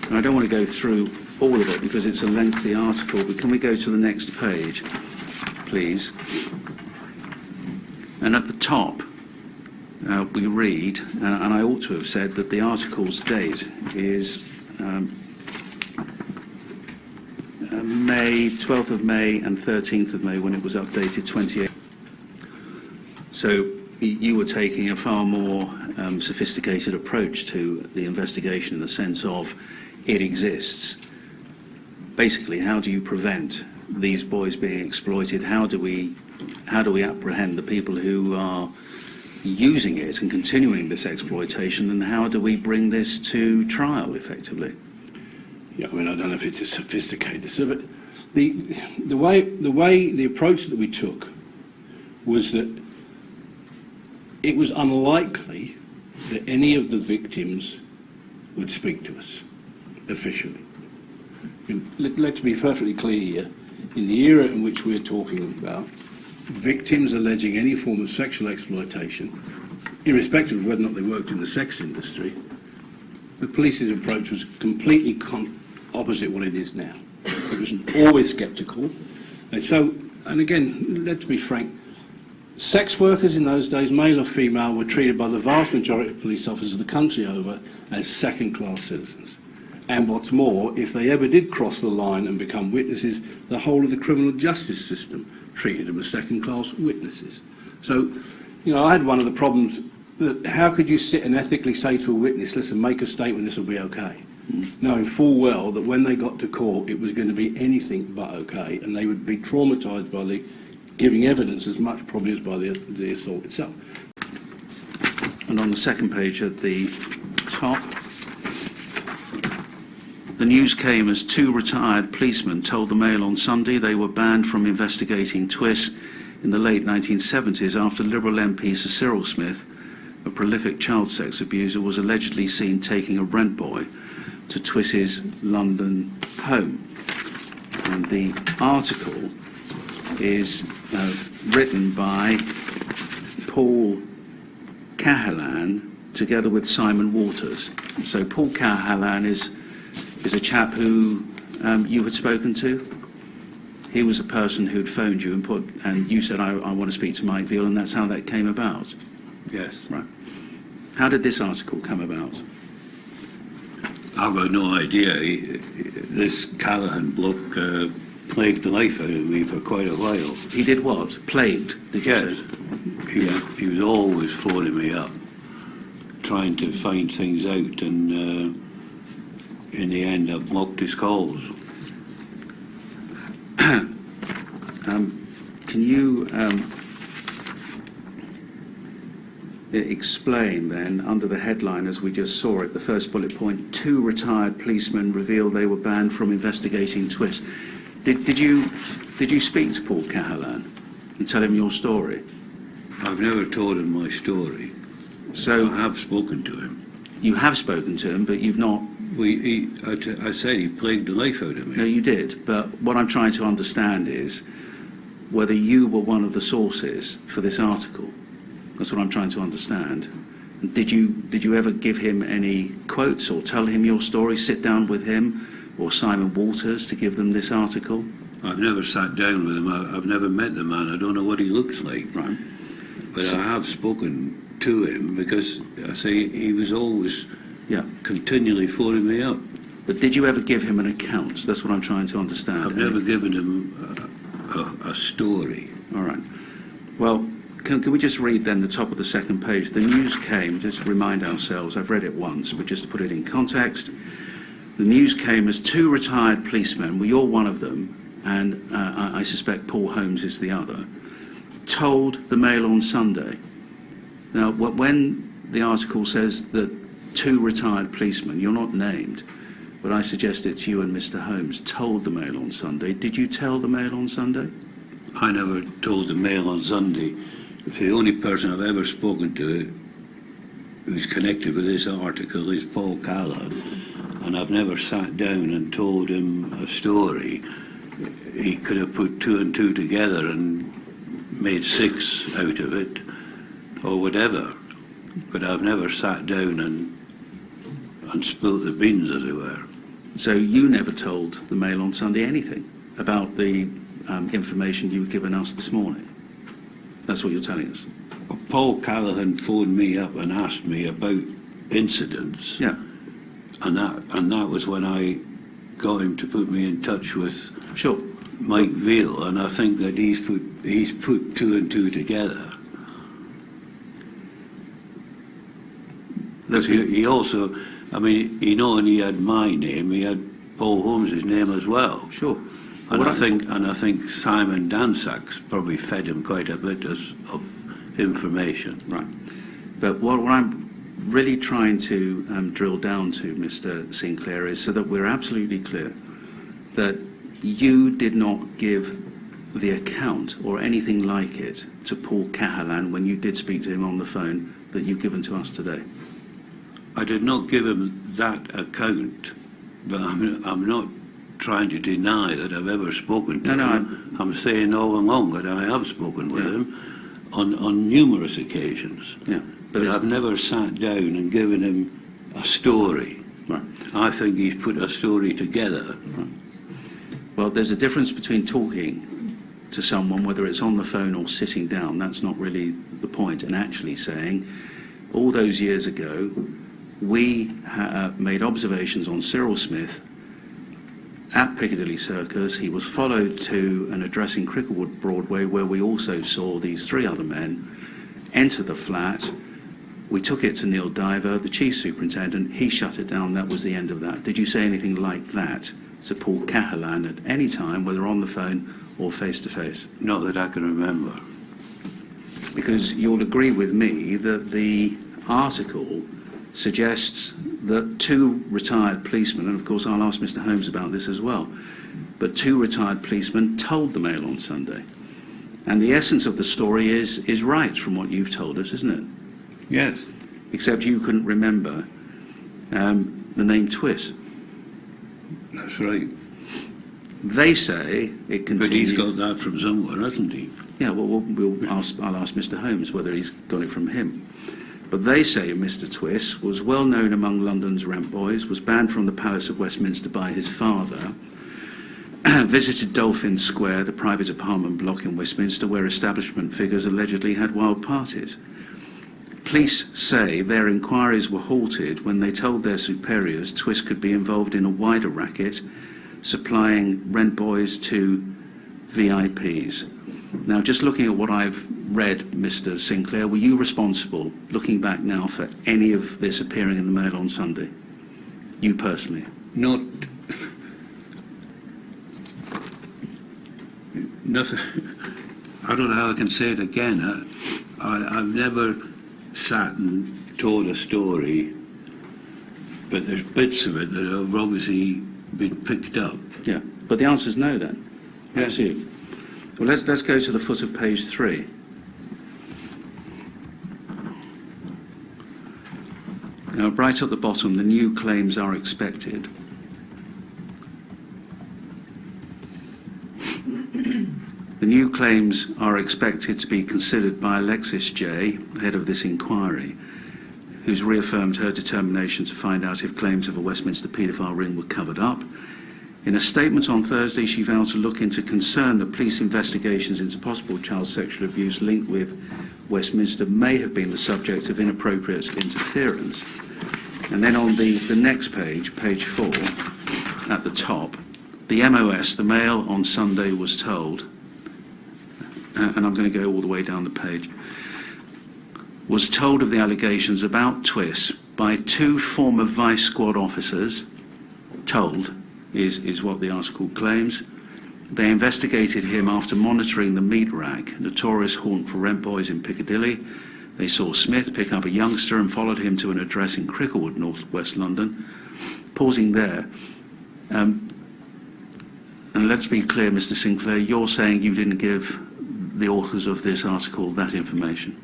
And I don't want to go through all of it because it's a lengthy article, but can we go to the next page, please? And at the top, we read, and I ought to have said that the article's date is May, 12th of May and 13th of May, when it was updated 28. So you were taking a far more sophisticated approach to the investigation in the sense of it exists. Basically, how do you prevent these boys being exploited? How do we apprehend the people who are using it and continuing this exploitation, and how do we bring this to trial effectively? Yeah, I mean, I don't know if it's as sophisticated, so, but the approach that we took was that it was unlikely that any of the victims would speak to us officially. I mean, let's be perfectly clear here. In the era in which we're talking about, victims alleging any form of sexual exploitation, irrespective of whether or not they worked in the sex industry, the police's approach was completely opposite what it is now. It was always sceptical. And again, let's be frank, sex workers in those days, male or female, were treated by the vast majority of police officers of the country over as second-class citizens. And what's more, if they ever did cross the line and become witnesses, the whole of the criminal justice system treated them as second-class witnesses. So, I had one of the problems that how could you sit and ethically say to a witness, listen, make a statement, this will be okay, knowing full well that when they got to court it was going to be anything but okay, and they would be traumatised by the giving evidence as much probably as by the assault itself. And on the second page at the top, the news came as 2 retired policemen told the Mail on Sunday they were banned from investigating Twiss in the late 1970s after Liberal MP Sir Cyril Smith, a prolific child sex abuser, was allegedly seen taking a rent boy to Twiss's London home. And the article is written by Paul Cahalan together with Simon Waters. So Paul Cahalan is a chap who you had spoken to. He was a person who'd phoned you and you said, I want to speak to Mike Veal, and that's how that came about. Yes. Right. How did this article come about? I've got no idea. This Callahan bloke plagued the life out of me for quite a while. He did what? Plagued, did you Yes. say? He was always phoning me up, trying to find things out, and in the end I blocked his calls. Can you explain then, under the headline as we just saw it, the first bullet point, 2 retired policemen revealed they were banned from investigating Twiss. Did you speak to Paul Cahalan and tell him your story? I've never told him my story. So I have spoken to him. you have spoken to him, but you've not. I said he plagued the life out of me. No, you did. But what I'm trying to understand is whether you were one of the sources for this article. That's what I'm trying to understand. Did you ever give him any quotes or tell him your story, sit down with him or Simon Waters to give them this article? I've never sat down with him. I've never met the man. I don't know what he looks like. Right. But I have spoken to him because, I say, he was always continually phoning me up. But did you ever give him an account? That's what I'm trying to understand. I've never given him a story. All right. Well, can we just read then the top of the second page? The news came, just to remind ourselves, I've read it once, but just to put it in context, the news came as 2 retired policemen, well, you're one of them, and I suspect Paul Holmes is the other, told the Mail on Sunday. Now, when the article says that 2 retired policemen, you're not named, but I suggest it's you and Mr. Holmes, told the Mail on Sunday. Did you tell the Mail on Sunday? I never told the Mail on Sunday. The only person I've ever spoken to who's connected with this article is Paul Callahan, and I've never sat down and told him a story. He could have put 2 and 2 together and made 6 out of it, or whatever. But I've never sat down and spilt the beans, as it were. So you never told the Mail on Sunday anything about the information you've given us this morning? That's what you're telling us? Paul Callahan phoned me up and asked me about incidents. Yeah. And that was when I got him to put me in touch with Sure. Mike Veal, and I think that he's put 2 and 2 together. He also, I mean, he not only had my name, he had Paul Holmes's name as well. Sure. And I think Simon Dansack's probably fed him quite a bit of information. Right. But what I'm really trying to drill down to, Mr. Sinclair, is so that we're absolutely clear that you did not give the account or anything like it to Paul Cahalan when you did speak to him on the phone that you've given to us today. I did not give him that account, but I'm not trying to deny that I've ever spoken to him. I'm saying all along that I have spoken with him on numerous occasions. Yeah, but I've never sat down and given him a story. Right. I think he's put a story together. Right. Well, there's a difference between talking to someone, whether it's on the phone or sitting down. That's not really the point. And actually saying, all those years ago, we made observations on Cyril Smith at Piccadilly Circus. He was followed to an address in Cricklewood Broadway where we also saw these three other men enter the flat. We took it to Neil Diver, the chief superintendent. He shut it down. That was the end of that. Did you say anything like that to Paul Cahalan at any time, whether on the phone or face-to-face? Not that I can remember. Because you'll agree with me that the article suggests that two retired policemen, and of course I'll ask Mr. Holmes about this as well, but two retired policemen told the Mail on Sunday. And the essence of the story is right from what you've told us, isn't it? Yes. Except you couldn't remember the name Twiss. That's right. They say it continued. But he's got that from somewhere, hasn't he? Yeah, well, I'll ask Mr. Holmes whether he's got it from him. But they say Mr. Twiss was well known among London's rent boys, was banned from the Palace of Westminster by his father, visited Dolphin Square, the private apartment block in Westminster, where establishment figures allegedly had wild parties. Police say their inquiries were halted when they told their superiors Twiss could be involved in a wider racket, supplying rent boys to VIPs. Now, just looking at what I've read, Mr. Sinclair, were you responsible, looking back now, for any of this appearing in the Mail on Sunday? You personally? Not... Nothing... I don't know how I can say it again. I've never sat and told a story, but there's bits of it that have obviously been picked up. Yeah, but the answer's no then. Yeah. Absolutely. Well, let's go to the foot of page 3. Now, right at the bottom, the new claims are expected. The new claims are expected to be considered by Alexis J., head of this inquiry, who's reaffirmed her determination to find out if claims of a Westminster paedophile ring were covered up. In a statement on Thursday, she vowed to look into concern that police investigations into possible child sexual abuse linked with Westminster may have been the subject of inappropriate interference. And then on the next page, page 4, at the top, the MOS, the Mail on Sunday, was told, and I'm going to go all the way down the page, was told of the allegations about Twiss by two former Vice Squad officers, told, is what the article claims. They investigated him after monitoring the meat rack, notorious haunt for rent boys in Piccadilly. They saw Smith pick up a youngster and followed him to an address in Cricklewood, northwest London. Pausing there, and let's be clear, Mr. Sinclair, you're saying you didn't give the authors of this article that information?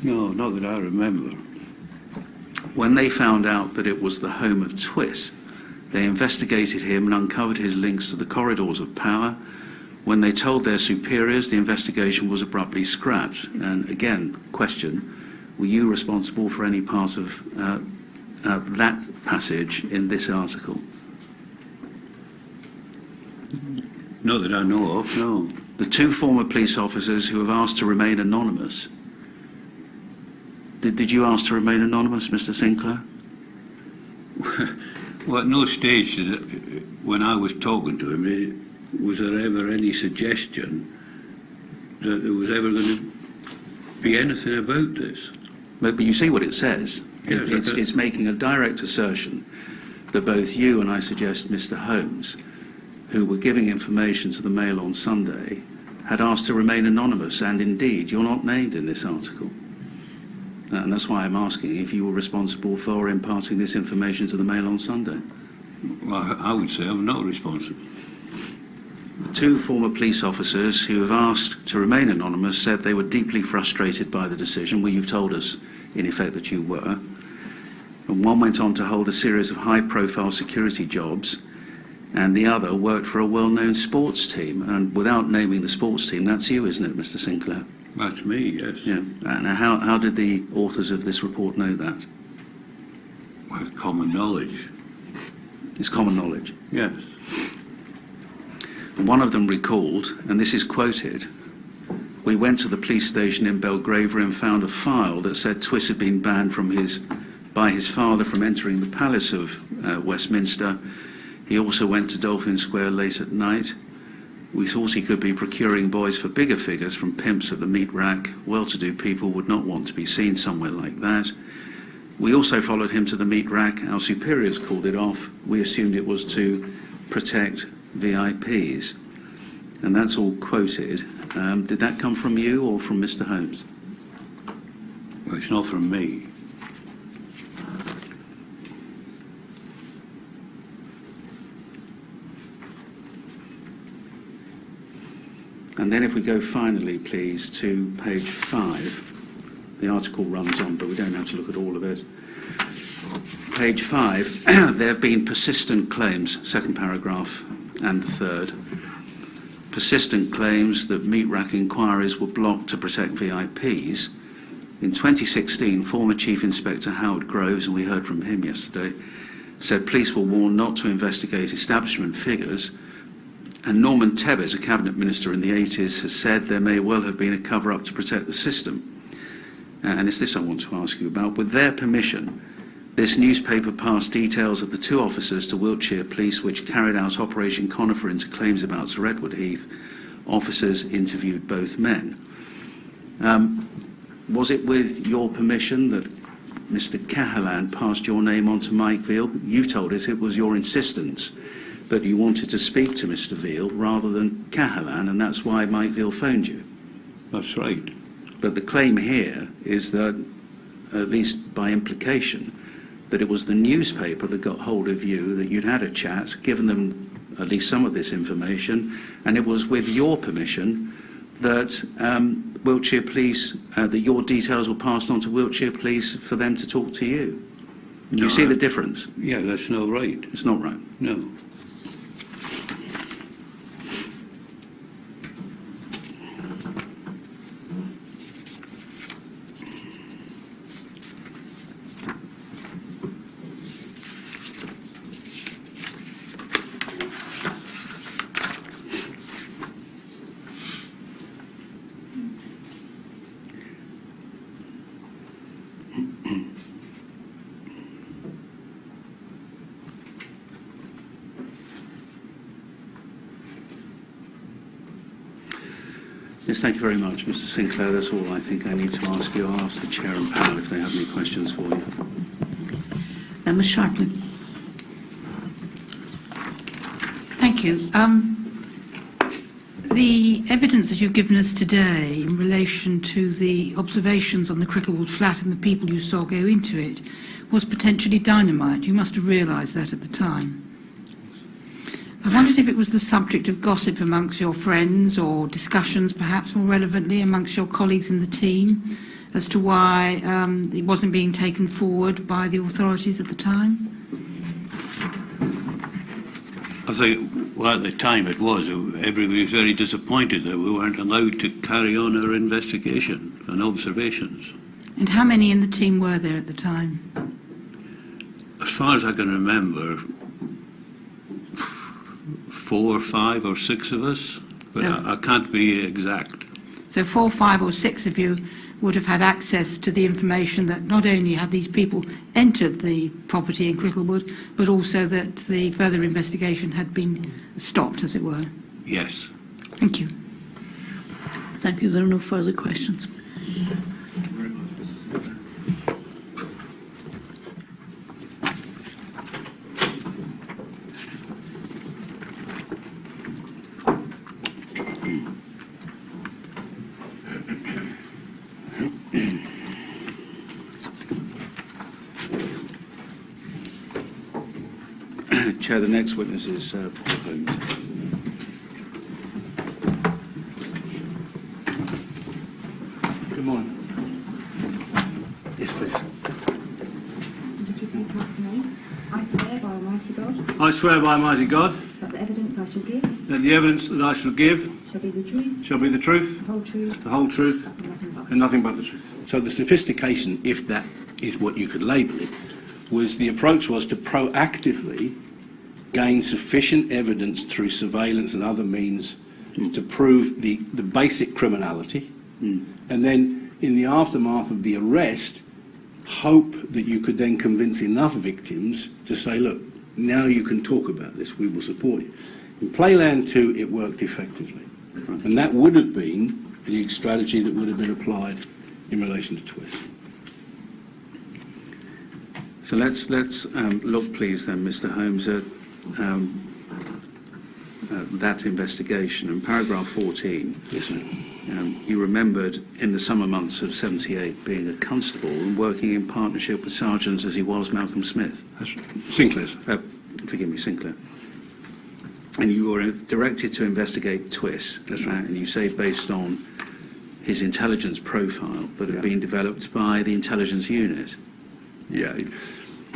No, not that I remember. When they found out that it was the home of Twiss, they investigated him and uncovered his links to the corridors of power. When they told their superiors, the investigation was abruptly scrapped. And again, question, were you responsible for any part of that passage in this article? Not that I know of, no. The two former police officers who have asked to remain anonymous. Did you ask to remain anonymous, Mr. Sinclair? Well, at no stage did it, when I was talking to him, was there ever any suggestion that there was ever going to be anything about this? But you see what it says. Yes, It's making a direct assertion that both you and, I suggest, Mr. Holmes, who were giving information to the Mail on Sunday, had asked to remain anonymous, and indeed, you're not named in this article. And that's why I'm asking if you were responsible for imparting this information to the Mail on Sunday. Well, I would say I'm not responsible. Two former police officers who have asked to remain anonymous said they were deeply frustrated by the decision. Well, you've told us, in effect, that you were. And one went on to hold a series of high-profile security jobs, and the other worked for a well-known sports team. And without naming the sports team, that's you, isn't it, Mr. Sinclair? That's me, yes. Yeah. And how did the authors of this report know that? Well, common knowledge. It's common knowledge. Yes. And one of them recalled, and this is quoted, "We went to the police station in Belgravia and found a file that said Twiss had been banned from his by his father from entering the Palace of Westminster. He also went to Dolphin Square late at night. We thought he could be procuring boys for bigger figures from pimps at the meat rack. Well-to-do people would not want to be seen somewhere like that. We also followed him to the meat rack. Our superiors called it off. We assumed it was to protect VIPs. And that's all quoted. Did that come from you or from Mr. Holmes? Well, it's not from me. And then if we go finally, please, to page 5. The article runs on, but we don't have to look at all of it. Page 5, there have been persistent claims, second paragraph and the third. Persistent claims that meat rack inquiries were blocked to protect VIPs. In 2016, former Chief Inspector Howard Groves, and we heard from him yesterday, said police were warned not to investigate establishment figures. And Norman Tebbers, a cabinet minister in the 80s, has said there may well have been a cover-up to protect the system. And it's this I want to ask you about. With their permission, this newspaper passed details of the 2 officers to Wiltshire Police which carried out Operation Conifer into claims about Sir Edward Heath. Officers interviewed both men. Was it with your permission that Mr. Cahalan passed your name on to Mike Veal? You told us it was your insistence, but you wanted to speak to Mr. Veal rather than Cahalan, and that's why Mike Veal phoned you. That's right. But the claim here is that, at least by implication, that it was the newspaper that got hold of you, that you'd had a chat, given them at least some of this information, and it was with your permission that Wiltshire Police, that your details were passed on to Wiltshire Police for them to talk to you. No, You see the difference? Yeah, that's not right. It's not right. No. Yes, thank you very much, Mr. Sinclair. That's all I think I need to ask you. I'll ask the Chair and panel if they have any questions for you. Ms. Sharplin. Thank you. The evidence that you've given us today in relation to the observations on the Cricklewood flat and the people you saw go into it was potentially dynamite. You must have realised that at the time. I wondered if it was the subject of gossip amongst your friends or discussions, perhaps more relevantly, amongst your colleagues in the team as to why it wasn't being taken forward by the authorities at the time? I think, well, at the time it was. Everybody was very disappointed that we weren't allowed to carry on our investigation and observations. And how many in the team were there at the time? As far as I can remember, 4, 5 or 6 of us, but So- I can't be exact. So 4, 5 or 6 of you would have had access to the information that not only had these people entered the property in Cricklewood, but also that the further investigation had been stopped, as it were. Yes. Thank you. Thank you. There are no further questions. Chair, the next witness is Paul Holmes. Good morning. Yes, please. Just repeat after me. I swear by Almighty God I swear by Almighty God that the evidence I shall give that the evidence that I shall give shall be the truth, shall be the truth, the whole truth, the whole truth, and nothing but. and nothing but the truth. So the sophistication, if that is what you could label it, was the approach was to proactively gain sufficient evidence through surveillance and other means to prove the basic criminality, and then in the aftermath of the arrest, hope that you could then convince enough victims to say, look, now you can talk about this, we will support you. In Playland 2, it worked effectively. And that would have been the strategy that would have been applied in relation to Twiss. So let's look, please, then, Mr. Holmes, at that investigation. In paragraph 14, Yes, sir. you remembered in the summer months of 78 being a constable and working in partnership with sergeants as he was Malcolm Smith. That's right. Sinclair's. Forgive me, Sinclair. And you were directed to investigate Twiss. That's right. And you say based on his intelligence profile that had Yeah. been developed by the intelligence unit. Yeah.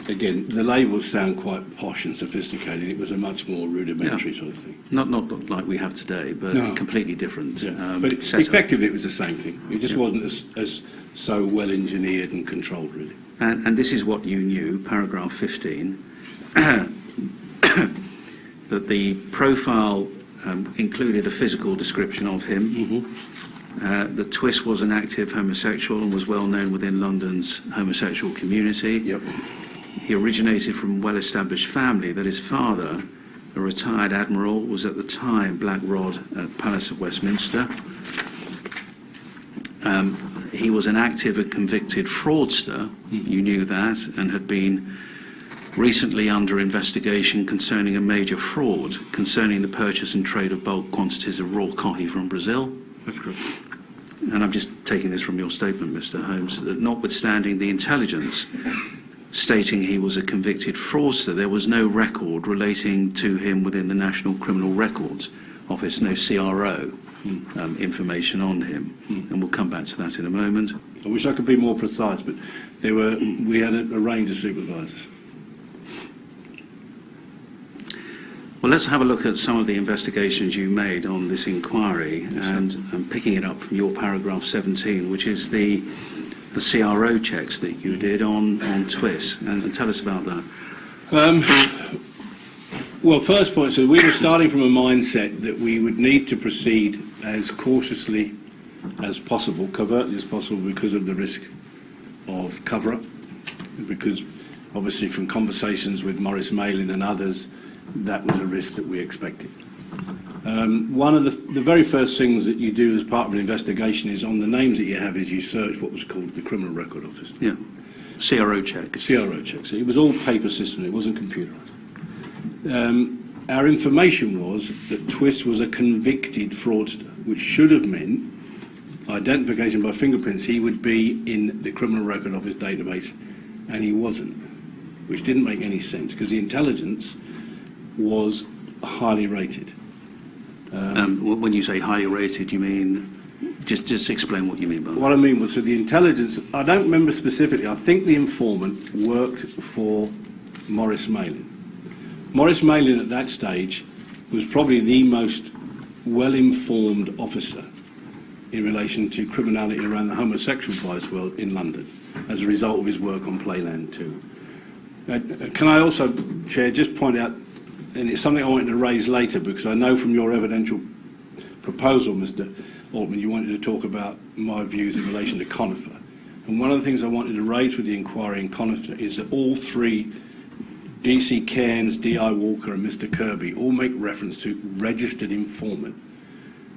Again, the labels sound quite posh and sophisticated. It was a much more rudimentary sort of thing. Not like we have today, but No. completely different. But setup. effectively, it was the same thing. It just Yeah. wasn't as so well engineered and controlled, really. And this is what you knew, paragraph 15, that the profile included a physical description of him, that Twiss was an active homosexual and was well known within London's homosexual community. Yep. He originated from a well-established family, that his father, a retired admiral, was at the time Black Rod at Palace of Westminster. He was an active and convicted fraudster, you knew that, and had been recently under investigation concerning a major fraud concerning the purchase and trade of bulk quantities of raw coffee from Brazil. That's correct. And I'm just taking this from your statement, Mr. Holmes, that notwithstanding the intelligence stating he was a convicted fraudster, there was no record relating to him within the National Criminal Records Office, no CRO information on him. And we'll come back to that in a moment. I wish I could be more precise, but we had a range of supervisors. Well, let's have a look at some of the investigations you made on this inquiry, and picking it up from your paragraph 17, which is the CRO checks that you did on Twiss, and tell us about that. Well, first point, so we were starting from a mindset that we would need to proceed as cautiously as possible, covertly as possible, because of the risk of cover-up, because obviously from conversations with Maurice Malin and others, that was a risk that we expected. One of the very first things that you do as part of an investigation is on the names that you have is you search what was called the Criminal Record Office. Yeah, CRO check. CRO check. So it was all paper system, it wasn't computerised. Our information was that Twiss was a convicted fraudster, which should have meant identification by fingerprints. He would be in the Criminal Record Office database, and he wasn't, which didn't make any sense because the intelligence was highly rated. When you say highly rated, you mean, just explain what you mean by that. What I mean was, so the intelligence, I don't remember specifically, I think the informant worked for Maurice Malin. Maurice Malin at that stage was probably the most well-informed officer in relation to criminality around the homosexual vice world in London as a result of his work on Playland 2. Can I also, Chair, just point out, and it's something I wanted to raise later because I know from your evidential proposal, Mr. Altman, you wanted to talk about my views in relation to Conifer. And one of the things I wanted to raise with the inquiry in Conifer is that all three, D.C. Cairns, D.I. Walker and Mr. Kirby, all make reference to registered informant.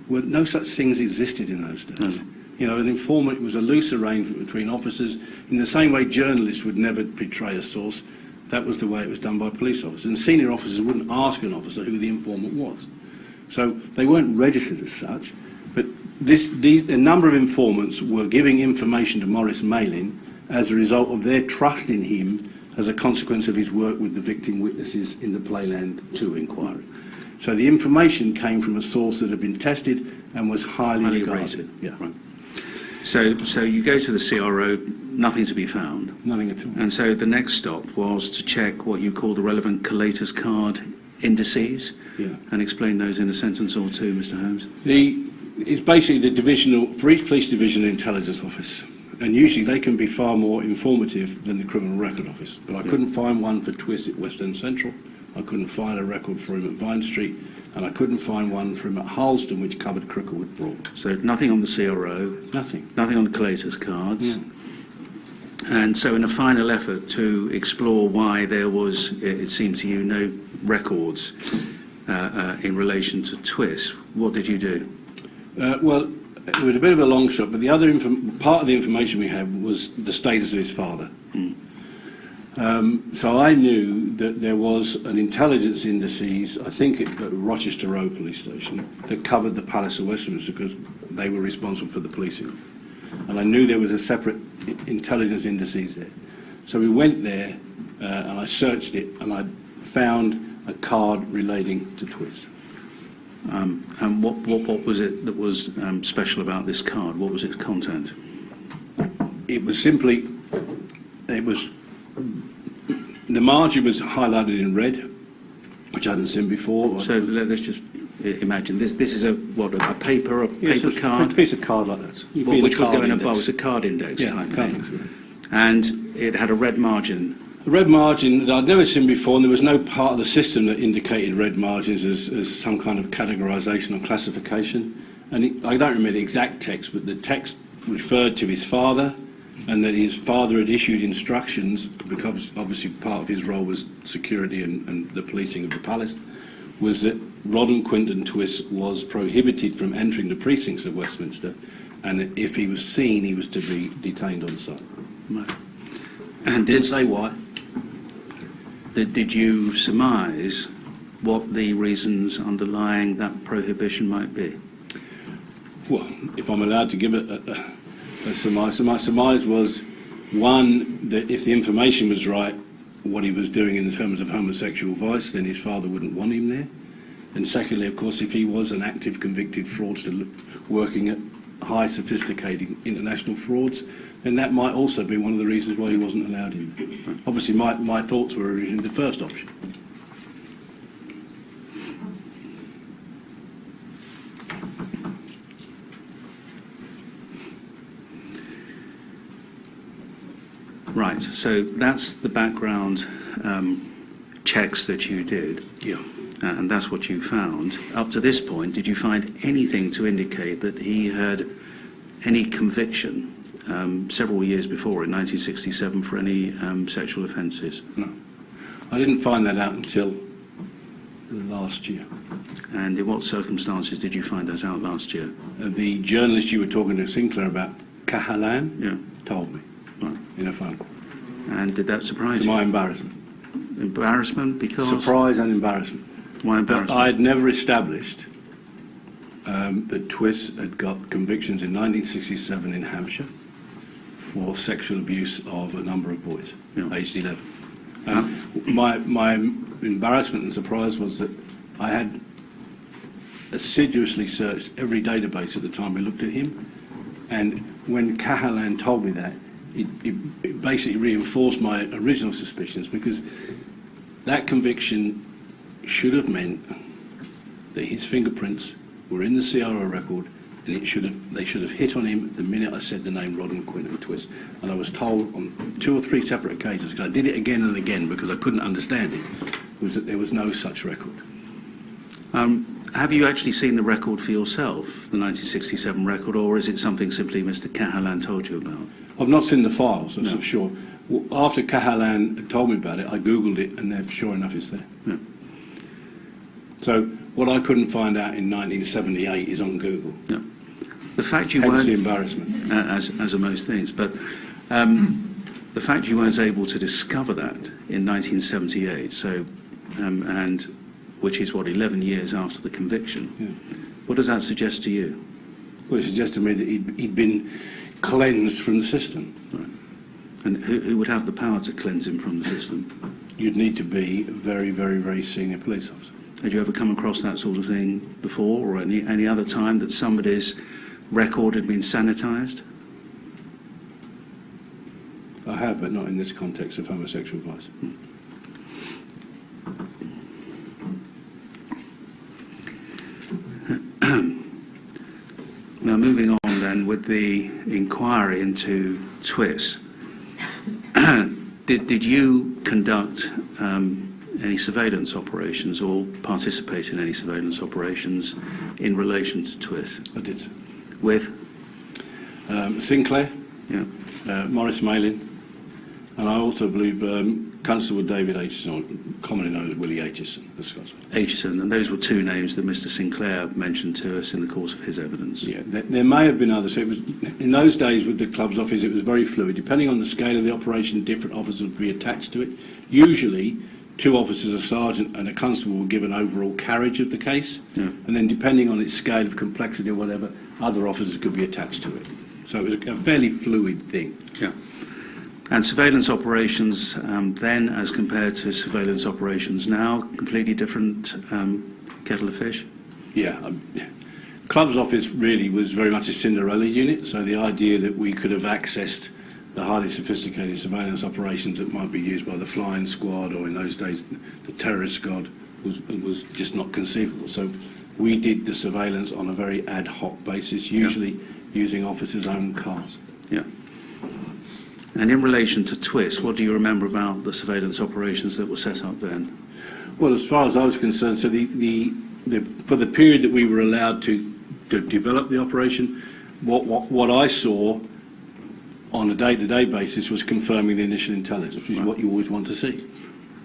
Well, no such things existed in those days. You know, an informant was a loose arrangement between officers. In the same way journalists would never betray a source, that was the way it was done by police officers. And senior officers wouldn't ask an officer who the informant was. So they weren't registered as such, but a number of informants were giving information to Maurice Malin as a result of their trust in him as a consequence of his work with the victim witnesses in the Playland 2 inquiry. So the information came from a source that had been tested and was highly regarded. rated. Yeah. Right. So you go to the CRO, nothing to be found. Nothing at all. And so the next stop was to check what you call the relevant collator's card indices. Yeah. And explain those in a sentence or two, Mr. Holmes. It's basically the divisional, for each police division, intelligence office. And usually they can be far more informative than the Criminal Record Office. But I couldn't find one for Twiss at West End Central. I couldn't find a record for him at Vine Street. And I couldn't find one for him at Harleston, which covered Cricklewood Broad. So nothing on the CRO. Nothing. Nothing on the collator's cards. Yeah. And so in a final effort to explore why there was, it seemed to you, no records in relation to Twiss, what did you do? Well, it was a bit of a long shot, but the other part of the information we had was the status of his father. So I knew that there was an intelligence indices, I think at Rochester Road Police Station, that covered the Palace of Westminster because they were responsible for the policing. And I knew there was a separate intelligence indices there. So we went there and I searched it and I found a card relating to Twiss. And what was it that was special about this card? What was its content? It was simply, the margin was highlighted in red, which I hadn't seen before. So let's just imagine this is a paper Yes, it's card? a piece of card like that. Which would go in a box, a card index type thing. And it had a red margin. A red margin that I'd never seen before, and there was no part of the system that indicated red margins as some kind of categorisation or classification. And I don't remember the exact text, but the text referred to his father, and that his father had issued instructions, because obviously part of his role was security and the policing of the palace, was that Roddham Twiss was prohibited from entering the precincts of Westminster, and that if he was seen, he was to be detained on site. Right. And didn't say why. Did you surmise what the reasons underlying that prohibition might be? Well, if I'm allowed to give it a surmise, so my surmise was, one, that if the information was right, what he was doing in terms of homosexual vice, then his father wouldn't want him there. And secondly, of course, if he was an active convicted fraudster working at high sophisticated international frauds, then that might also be one of the reasons why he wasn't allowed in. Obviously, my thoughts were originally the first option. Right, so that's the background checks that you did. Yeah. And that's what you found. Up to this point, did you find anything to indicate that he had any conviction several years before, in 1967, for any sexual offences? No. I didn't find that out until last year. And in what circumstances did you find that out last year? The journalist you were talking to, Sinclair, about Cahalan, told me in a phone call. And did that surprise To you? my embarrassment. Embarrassment because? Surprise and embarrassment. Why But embarrassment? I had never established that Twiss had got convictions in 1967 in Hampshire for sexual abuse of a number of boys, aged 11. My embarrassment and surprise was that I had assiduously searched every database at the time we looked at him, and when Cahalan told me that, it basically reinforced my original suspicions, because that conviction should have meant that his fingerprints were in the CRO record, and they should have hit on him the minute I said the name Roddham Twiss. And I was told on 2 or 3 separate occasions, because I did it again and again because I couldn't understand it, was that there was no such record. Have you actually seen the record for yourself, the 1967 record, or is it something simply Mr. Cahalan told you about? I've not seen the files, that's for sure. After Cahalan had told me about it, I Googled it, and there, sure enough, it's there. Yeah. So what I couldn't find out in 1978 is on Google. No. The fact you Hence weren't, the embarrassment. as are most things, but the fact you weren't able to discover that in 1978, so and which is what, 11 years after the conviction. Yeah. What does that suggest to you? Well, it suggests to me that he'd been cleansed from the system. Right. And who would have the power to cleanse him from the system? You'd need to be a very, very, very senior police officer. Had you ever come across that sort of thing before, or any other time that somebody's record had been sanitised? I have, but not in this context of homosexual vice. Now, moving on then with the inquiry into Twiss, did you conduct any surveillance operations or participate in any surveillance operations in relation to Twiss? I did so. With? Sinclair, Yeah. Morris Malin, And I also believe Constable David Aitchison, commonly known as Willie Aitchison, the Scotsman. Aitchison, and those were two names that Mr. Sinclair mentioned to us in the course of his evidence. Yeah, there may have been others. So it was, in those days with the club's office, it was very fluid. Depending on the scale of the operation, different officers would be attached to it. Usually, 2 officers, a sergeant and a constable, will give an overall carriage of the case. Yeah. And then depending on its scale of complexity or whatever, other officers could be attached to it. So it was a fairly fluid thing. Yeah. And surveillance operations then, as compared to surveillance operations now, completely different kettle of fish? Yeah. Club's office really was very much a Cinderella unit, so the idea that we could have accessed the highly sophisticated surveillance operations that might be used by the flying squad or in those days the terrorist squad was just not conceivable. So we did the surveillance on a very ad hoc basis, usually using officers' own cars. Yeah. And in relation to Twiss, what do you remember about the surveillance operations that were set up then? Well, as far as I was concerned, so for the period that we were allowed to develop the operation, what I saw on a day-to-day basis was confirming the initial intelligence, which is what you always want to see.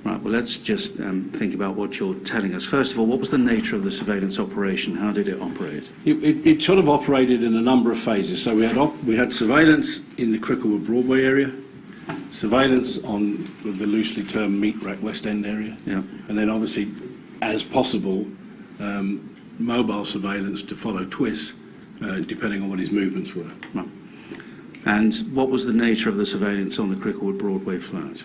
Right, well, let's just think about what you're telling us. First of all, what was the nature of the surveillance operation? How did it operate? It sort of operated in a number of phases. So we had surveillance in the Cricklewood Broadway area, surveillance on the loosely termed Meat Rack West End area, and then obviously, as possible, mobile surveillance to follow Twiss, depending on what his movements were. Right. And what was the nature of the surveillance on the Cricklewood Broadway flat?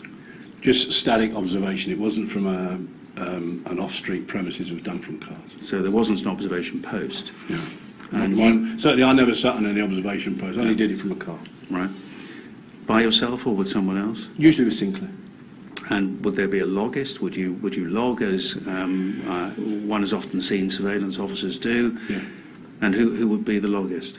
Just static observation. It wasn't from an off-street premises. It was done from cars. So there wasn't an observation post? Yeah. And certainly I never sat on any observation post. I only did it from a car. Right. By yourself or with someone else? Usually with Sinclair. And would there be a logist? Would you log, as one has often seen surveillance officers do? Yeah. And who would be the logist?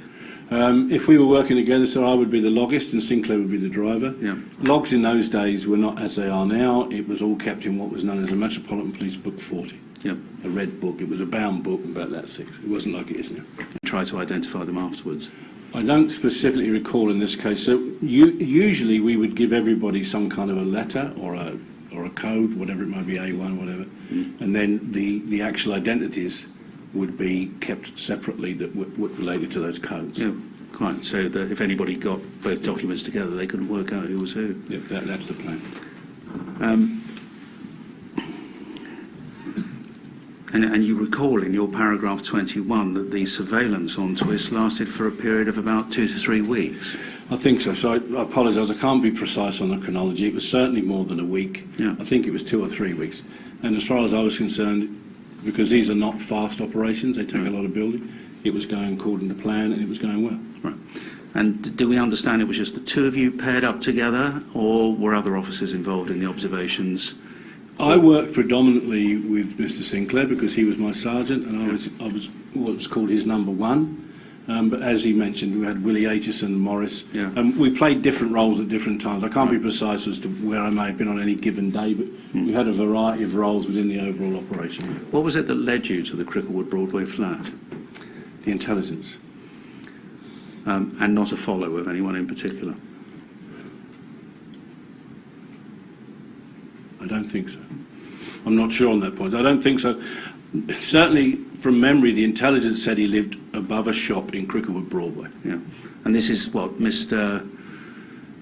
If we were working together, so I would be the logist and Sinclair would be the driver. Yeah. Logs in those days were not as they are now. It was all kept in what was known as the Metropolitan Police Book 40. Yep. A red book. It was a bound book, about that thick. It wasn't like it is now. Try to identify them afterwards. I don't specifically recall in this case. So usually we would give everybody some kind of a letter or a code, whatever it might be, A1, whatever, and then the actual identities would be kept separately that were related to those codes. Yeah, quite. So that if anybody got both documents together, they couldn't work out who was who. Yeah, that's the plan. And you recall in your paragraph 21 that the surveillance on Twiss lasted for a period of about 2 to 3 weeks. I think so. So I apologise. I can't be precise on the chronology. It was certainly more than a week. Yeah. I think it was 2 or 3 weeks. And as far as I was concerned, because these are not fast operations, they take a lot of building, it was going according to plan and it was going well. Right. And do we understand it was just the two of you paired up together, or were other officers involved in the observations? I worked predominantly with Mr. Sinclair because he was my sergeant and I was what was called his number one. But as he mentioned, we had Willie Aitchison and Morris. Yeah. We played different roles at different times. I can't be precise as to where I may have been on any given day, but we had a variety of roles within the overall operation. What was it that led you to the Cricklewood Broadway flat? The intelligence. And not a follow of anyone in particular? I don't think so. I'm not sure on that point. I don't think so. Certainly, from memory, the intelligence said he lived above a shop in Cricklewood Broadway. Yeah. And this is what, Mr.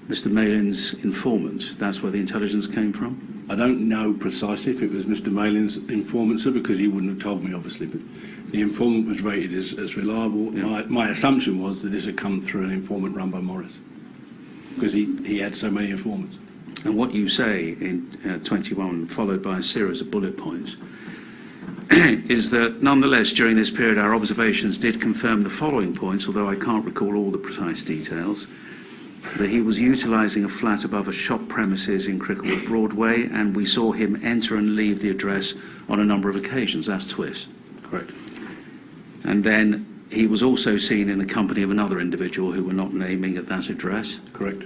Malin's informant? That's where the intelligence came from? I don't know precisely if it was Mr. Malin's informant, sir, because he wouldn't have told me, obviously, but the informant was rated as reliable. Yeah. My assumption was that this had come through an informant run by Morris, because he had so many informants. And what you say in 21, followed by a series of bullet points, is that nonetheless during this period our observations did confirm the following points, although I can't recall all the precise details: that he was utilising a flat above a shop premises in Cricklewood Broadway, and we saw him enter and leave the address on a number of occasions. That's Twiss. Correct. And then he was also seen in the company of another individual who we're not naming at that address. Correct.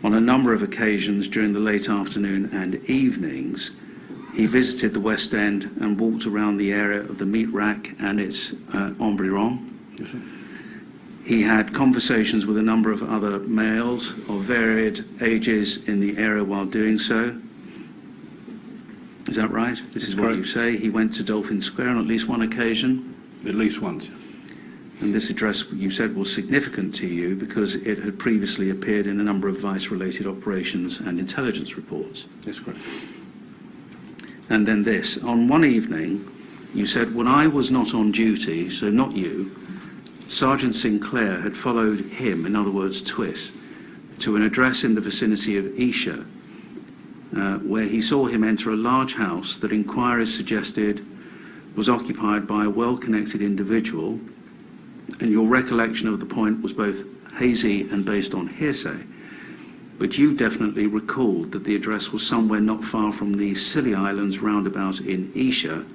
On a number of occasions during the late afternoon and evenings, he visited the West End and walked around the area of the Meat Rack and its environ. Yes, sir. He had conversations with a number of other males of varied ages in the area while doing so. Is that right? This is what you say. He went to Dolphin Square on at least one occasion. At least once. And this address, you said, was significant to you because it had previously appeared in a number of vice-related operations and intelligence reports. That's correct. And then this. On one evening, you said, when I was not on duty, so not you, Sergeant Sinclair had followed him, in other words, Twiss, to an address in the vicinity of Esher, where he saw him enter a large house that inquiries suggested was occupied by a well-connected individual, and your recollection of the point was both hazy and based on hearsay. But you definitely recalled that the address was somewhere not far from the Scilly Islands roundabout in Esher,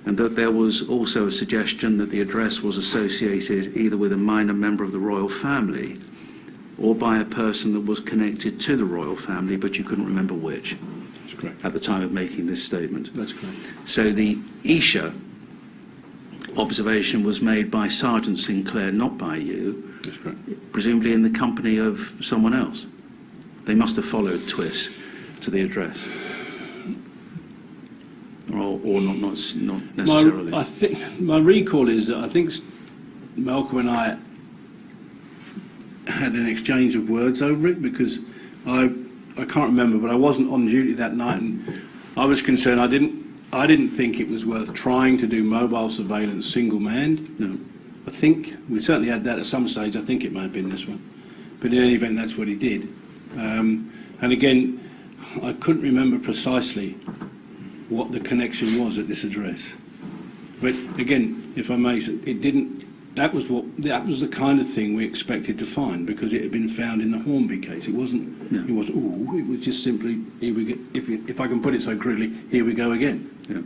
and that there was also a suggestion that the address was associated either with a minor member of the royal family or by a person that was connected to the royal family, but you couldn't remember which. That's correct. At the time of making this statement. That's correct. So the Esher observation was made by Sergeant Sinclair, not by you, That's correct. presumably in the company of someone else. They must have followed Twiss to the address. Or not necessarily. I think my recall is that I think Malcolm and I had an exchange of words over it because I can't remember, but I wasn't on duty that night, and I was concerned. I didn't think it was worth trying to do mobile surveillance single-manned. No. I think we certainly had that at some stage. I think it may have been this one, but in any event, that's what he did. And again, I couldn't remember precisely what the connection was at this address. But again, if I may, it didn't. That was the kind of thing we expected to find because it had been found in the Hornby case. It wasn't. No. It wasn't. Ooh, it was just simply here we go. If I can put it so crudely, here we go again. Yeah.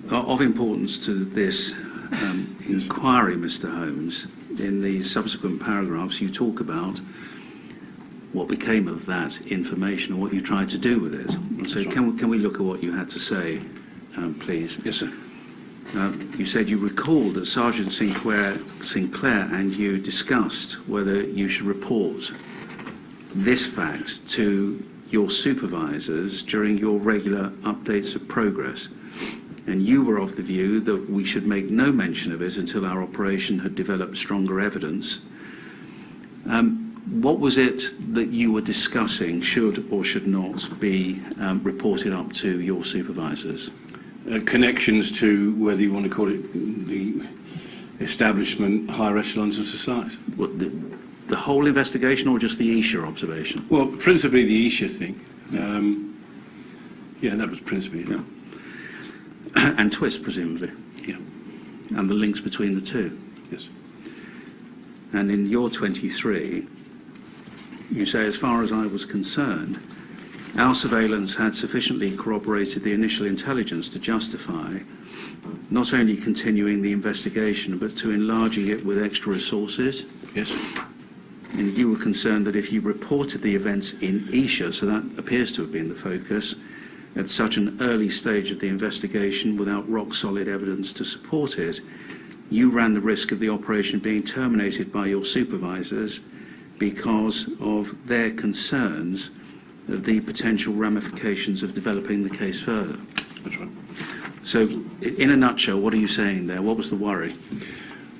Of importance to this inquiry, Mr. Holmes, in the subsequent paragraphs you talk about what became of that information or what you tried to do with it. So right. can we look at what you had to say, please? Yes, sir. You said you recalled that Sergeant Sinclair and you discussed whether you should report this fact to your supervisors during your regular updates of progress. And you were of the view that we should make no mention of it until our operation had developed stronger evidence. What was it that you were discussing should or should not be reported up to your supervisors? Connections to whether you want to call it the establishment, higher echelons of society. What, the whole investigation or just the Esher observation? Well, principally the Esher thing. Yeah, that was principally it. Yeah. And Twiss, presumably? Yeah. And the links between the two? Yes. And in your 23, you say, as far as I was concerned, our surveillance had sufficiently corroborated the initial intelligence to justify not only continuing the investigation, but to enlarging it with extra resources. Yes. And you were concerned that if you reported the events in Esher, so that appears to have been the focus, at such an early stage of the investigation without rock-solid evidence to support it, you ran the risk of the operation being terminated by your supervisors because of their concerns of the potential ramifications of developing the case further. That's right. So, in a nutshell, what are you saying there? What was the worry?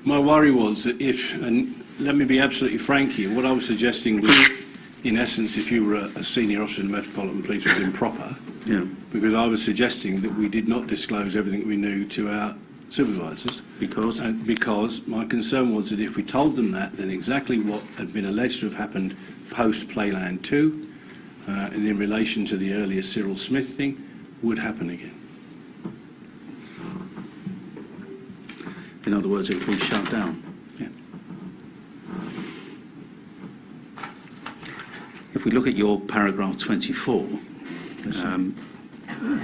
My worry was that and let me be absolutely frank here, what I was suggesting was, in essence, if you were a senior officer in the Metropolitan Police, was improper. Yeah. Because I was suggesting that we did not disclose everything we knew to our supervisors. Because? And because my concern was that if we told them that, then exactly what had been alleged to have happened post-Playland 2, and in relation to the earlier Cyril Smith thing, would happen again. In other words, it would be shut down. Yeah. If we look at your paragraph 24,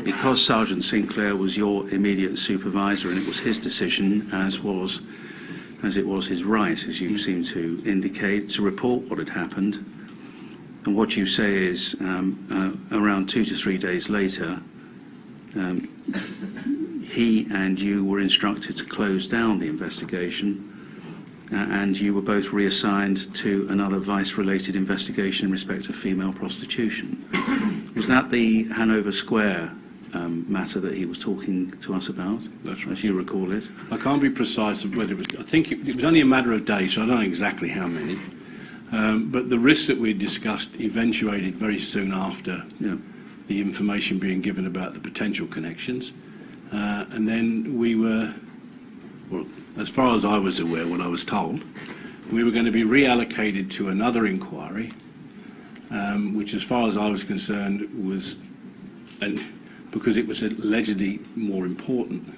because Sergeant Sinclair was your immediate supervisor and it was his decision, as it was his right, as you seem to indicate, to report what had happened, and what you say is around 2 to 3 days later, he and you were instructed to close down the investigation, and you were both reassigned to another vice-related investigation in respect of female prostitution. Was that the Hanover Square matter that he was talking to us about? That's right. As you recall it? I can't be precise of whether it was. I think it was only a matter of days, so I don't know exactly how many. But the risks that we discussed eventuated very soon after the information being given about the potential connections. And then we were, well, as far as I was aware, what I was told, we were going to be reallocated to another inquiry, which as far as I was concerned was, and because it was allegedly more important,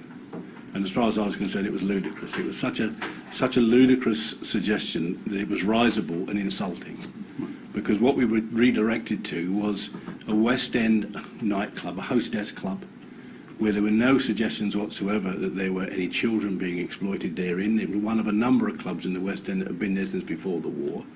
and as far as I was concerned it was ludicrous. It was such a ludicrous suggestion that it was risible and insulting, because what we were redirected to was a West End nightclub, a hostess club, where there were no suggestions whatsoever that there were any children being exploited therein. It was one of a number of clubs in the West End that have been there since before the war.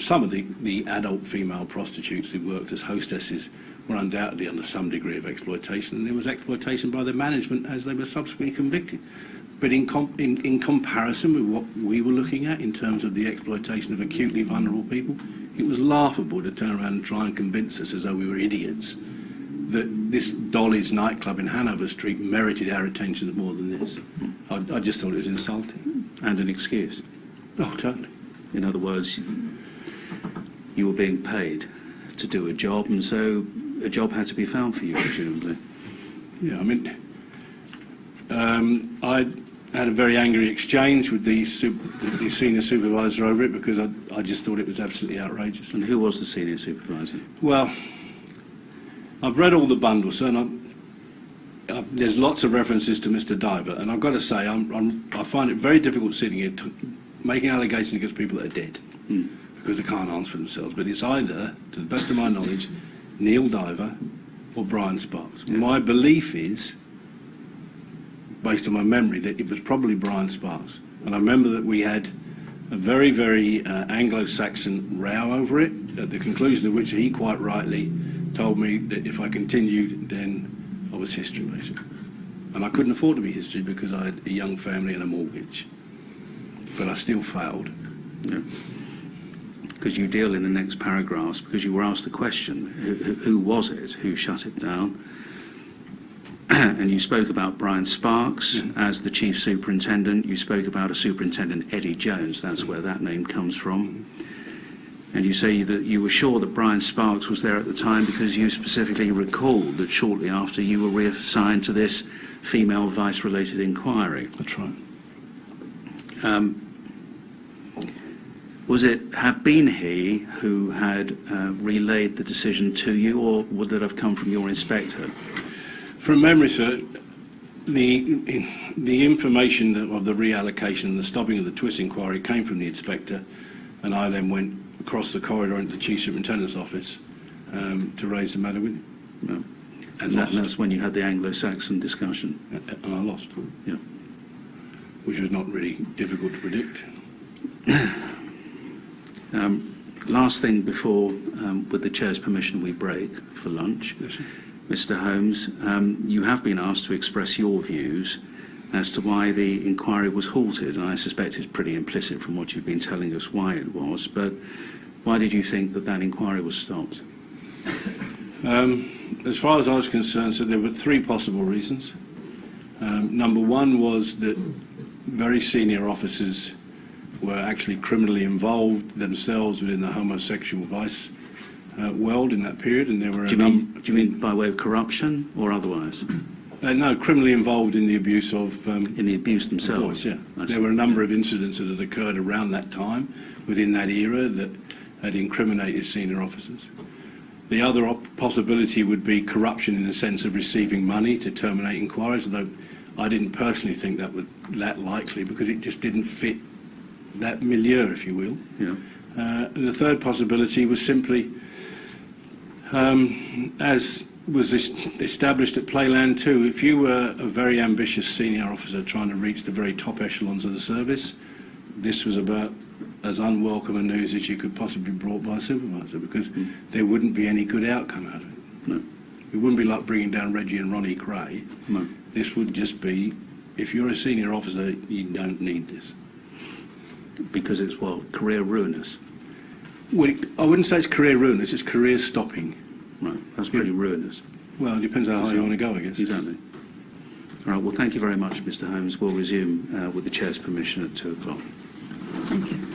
Some of the adult female prostitutes who worked as hostesses were undoubtedly under some degree of exploitation, and there was exploitation by the management as they were subsequently convicted. But in comparison with what we were looking at in terms of the exploitation of acutely vulnerable people, it was laughable to turn around and try and convince us as though we were idiots that this Dolly's nightclub in Hanover Street merited our attention more than this. I just thought it was insulting. And an excuse. Oh, totally. In other words, you were being paid to do a job, and so a job had to be found for you, presumably. Yeah, I mean, I had a very angry exchange with the senior supervisor over it, because I just thought it was absolutely outrageous. And who was the senior supervisor? Well, I've read all the bundles, and there's lots of references to Mr. Diver, and I've got to say, I find it very difficult sitting here making allegations against people that are dead, because they can't answer for themselves. But it's either, to the best of my knowledge, Neil Diver or Brian Sparks. Yeah. My belief is, based on my memory, that it was probably Brian Sparks. And I remember that we had a very, very Anglo-Saxon row over it, at the conclusion of which he quite rightly told me that if I continued, then I was history, basically. And I couldn't afford to be history because I had a young family and a mortgage. But I still failed. Yeah. Because you deal in the next paragraphs, because you were asked the question, who was it who shut it down? And you spoke about Brian Sparks as the chief superintendent. You spoke about a superintendent, Eddie Jones. That's where that name comes from. And you say that you were sure that Brian Sparks was there at the time because you specifically recalled that shortly after you were reassigned to this female vice-related inquiry. That's right. Was it have been he who had relayed the decision to you, or would it have come from your inspector? From memory, sir, the information of the reallocation and the stopping of the Twiss inquiry came from the inspector, and I then went across the corridor into the chief superintendent's office to raise the matter with him. No. And that's when you had the Anglo-Saxon discussion. And I lost. Yeah. Which was not really difficult to predict. Last thing before, with the chair's permission, we break for lunch. Yes, sir. Mr. Holmes, you have been asked to express your views as to why the inquiry was halted, and I suspect it's pretty implicit from what you've been telling us why it was, but why did you think that that inquiry was stopped? As far as I was concerned, so there were three possible reasons. Number one was that very senior officers were actually criminally involved themselves within the homosexual vice world in that period, and there were do you mean by way of corruption or otherwise? No, criminally involved in the abuse of... in the abuse themselves? Boys, yeah. There were a number of incidents that had occurred around that time, within that era, that had incriminated senior officers. The other possibility would be corruption in the sense of receiving money to terminate inquiries, although I didn't personally think that was that likely, because it just didn't fit that milieu, if you will. Yeah. And the third possibility was simply, as was established at Playland 2, if you were a very ambitious senior officer trying to reach the very top echelons of the service, this was about as unwelcome a news as you could possibly be brought by a supervisor, because there wouldn't be any good outcome out of it. No. It wouldn't be like bringing down Reggie and Ronnie Gray. No. this would just be, if you're a senior officer, you don't need this. Because it's, well, career ruinous. Well, I wouldn't say it's career ruinous, it's career stopping. Right, that's pretty ruinous. Well, it depends how high you want to go, I guess. Exactly. All right, well, thank you very much, Mr. Holmes. We'll resume with the Chair's permission at 2 o'clock. Thank you.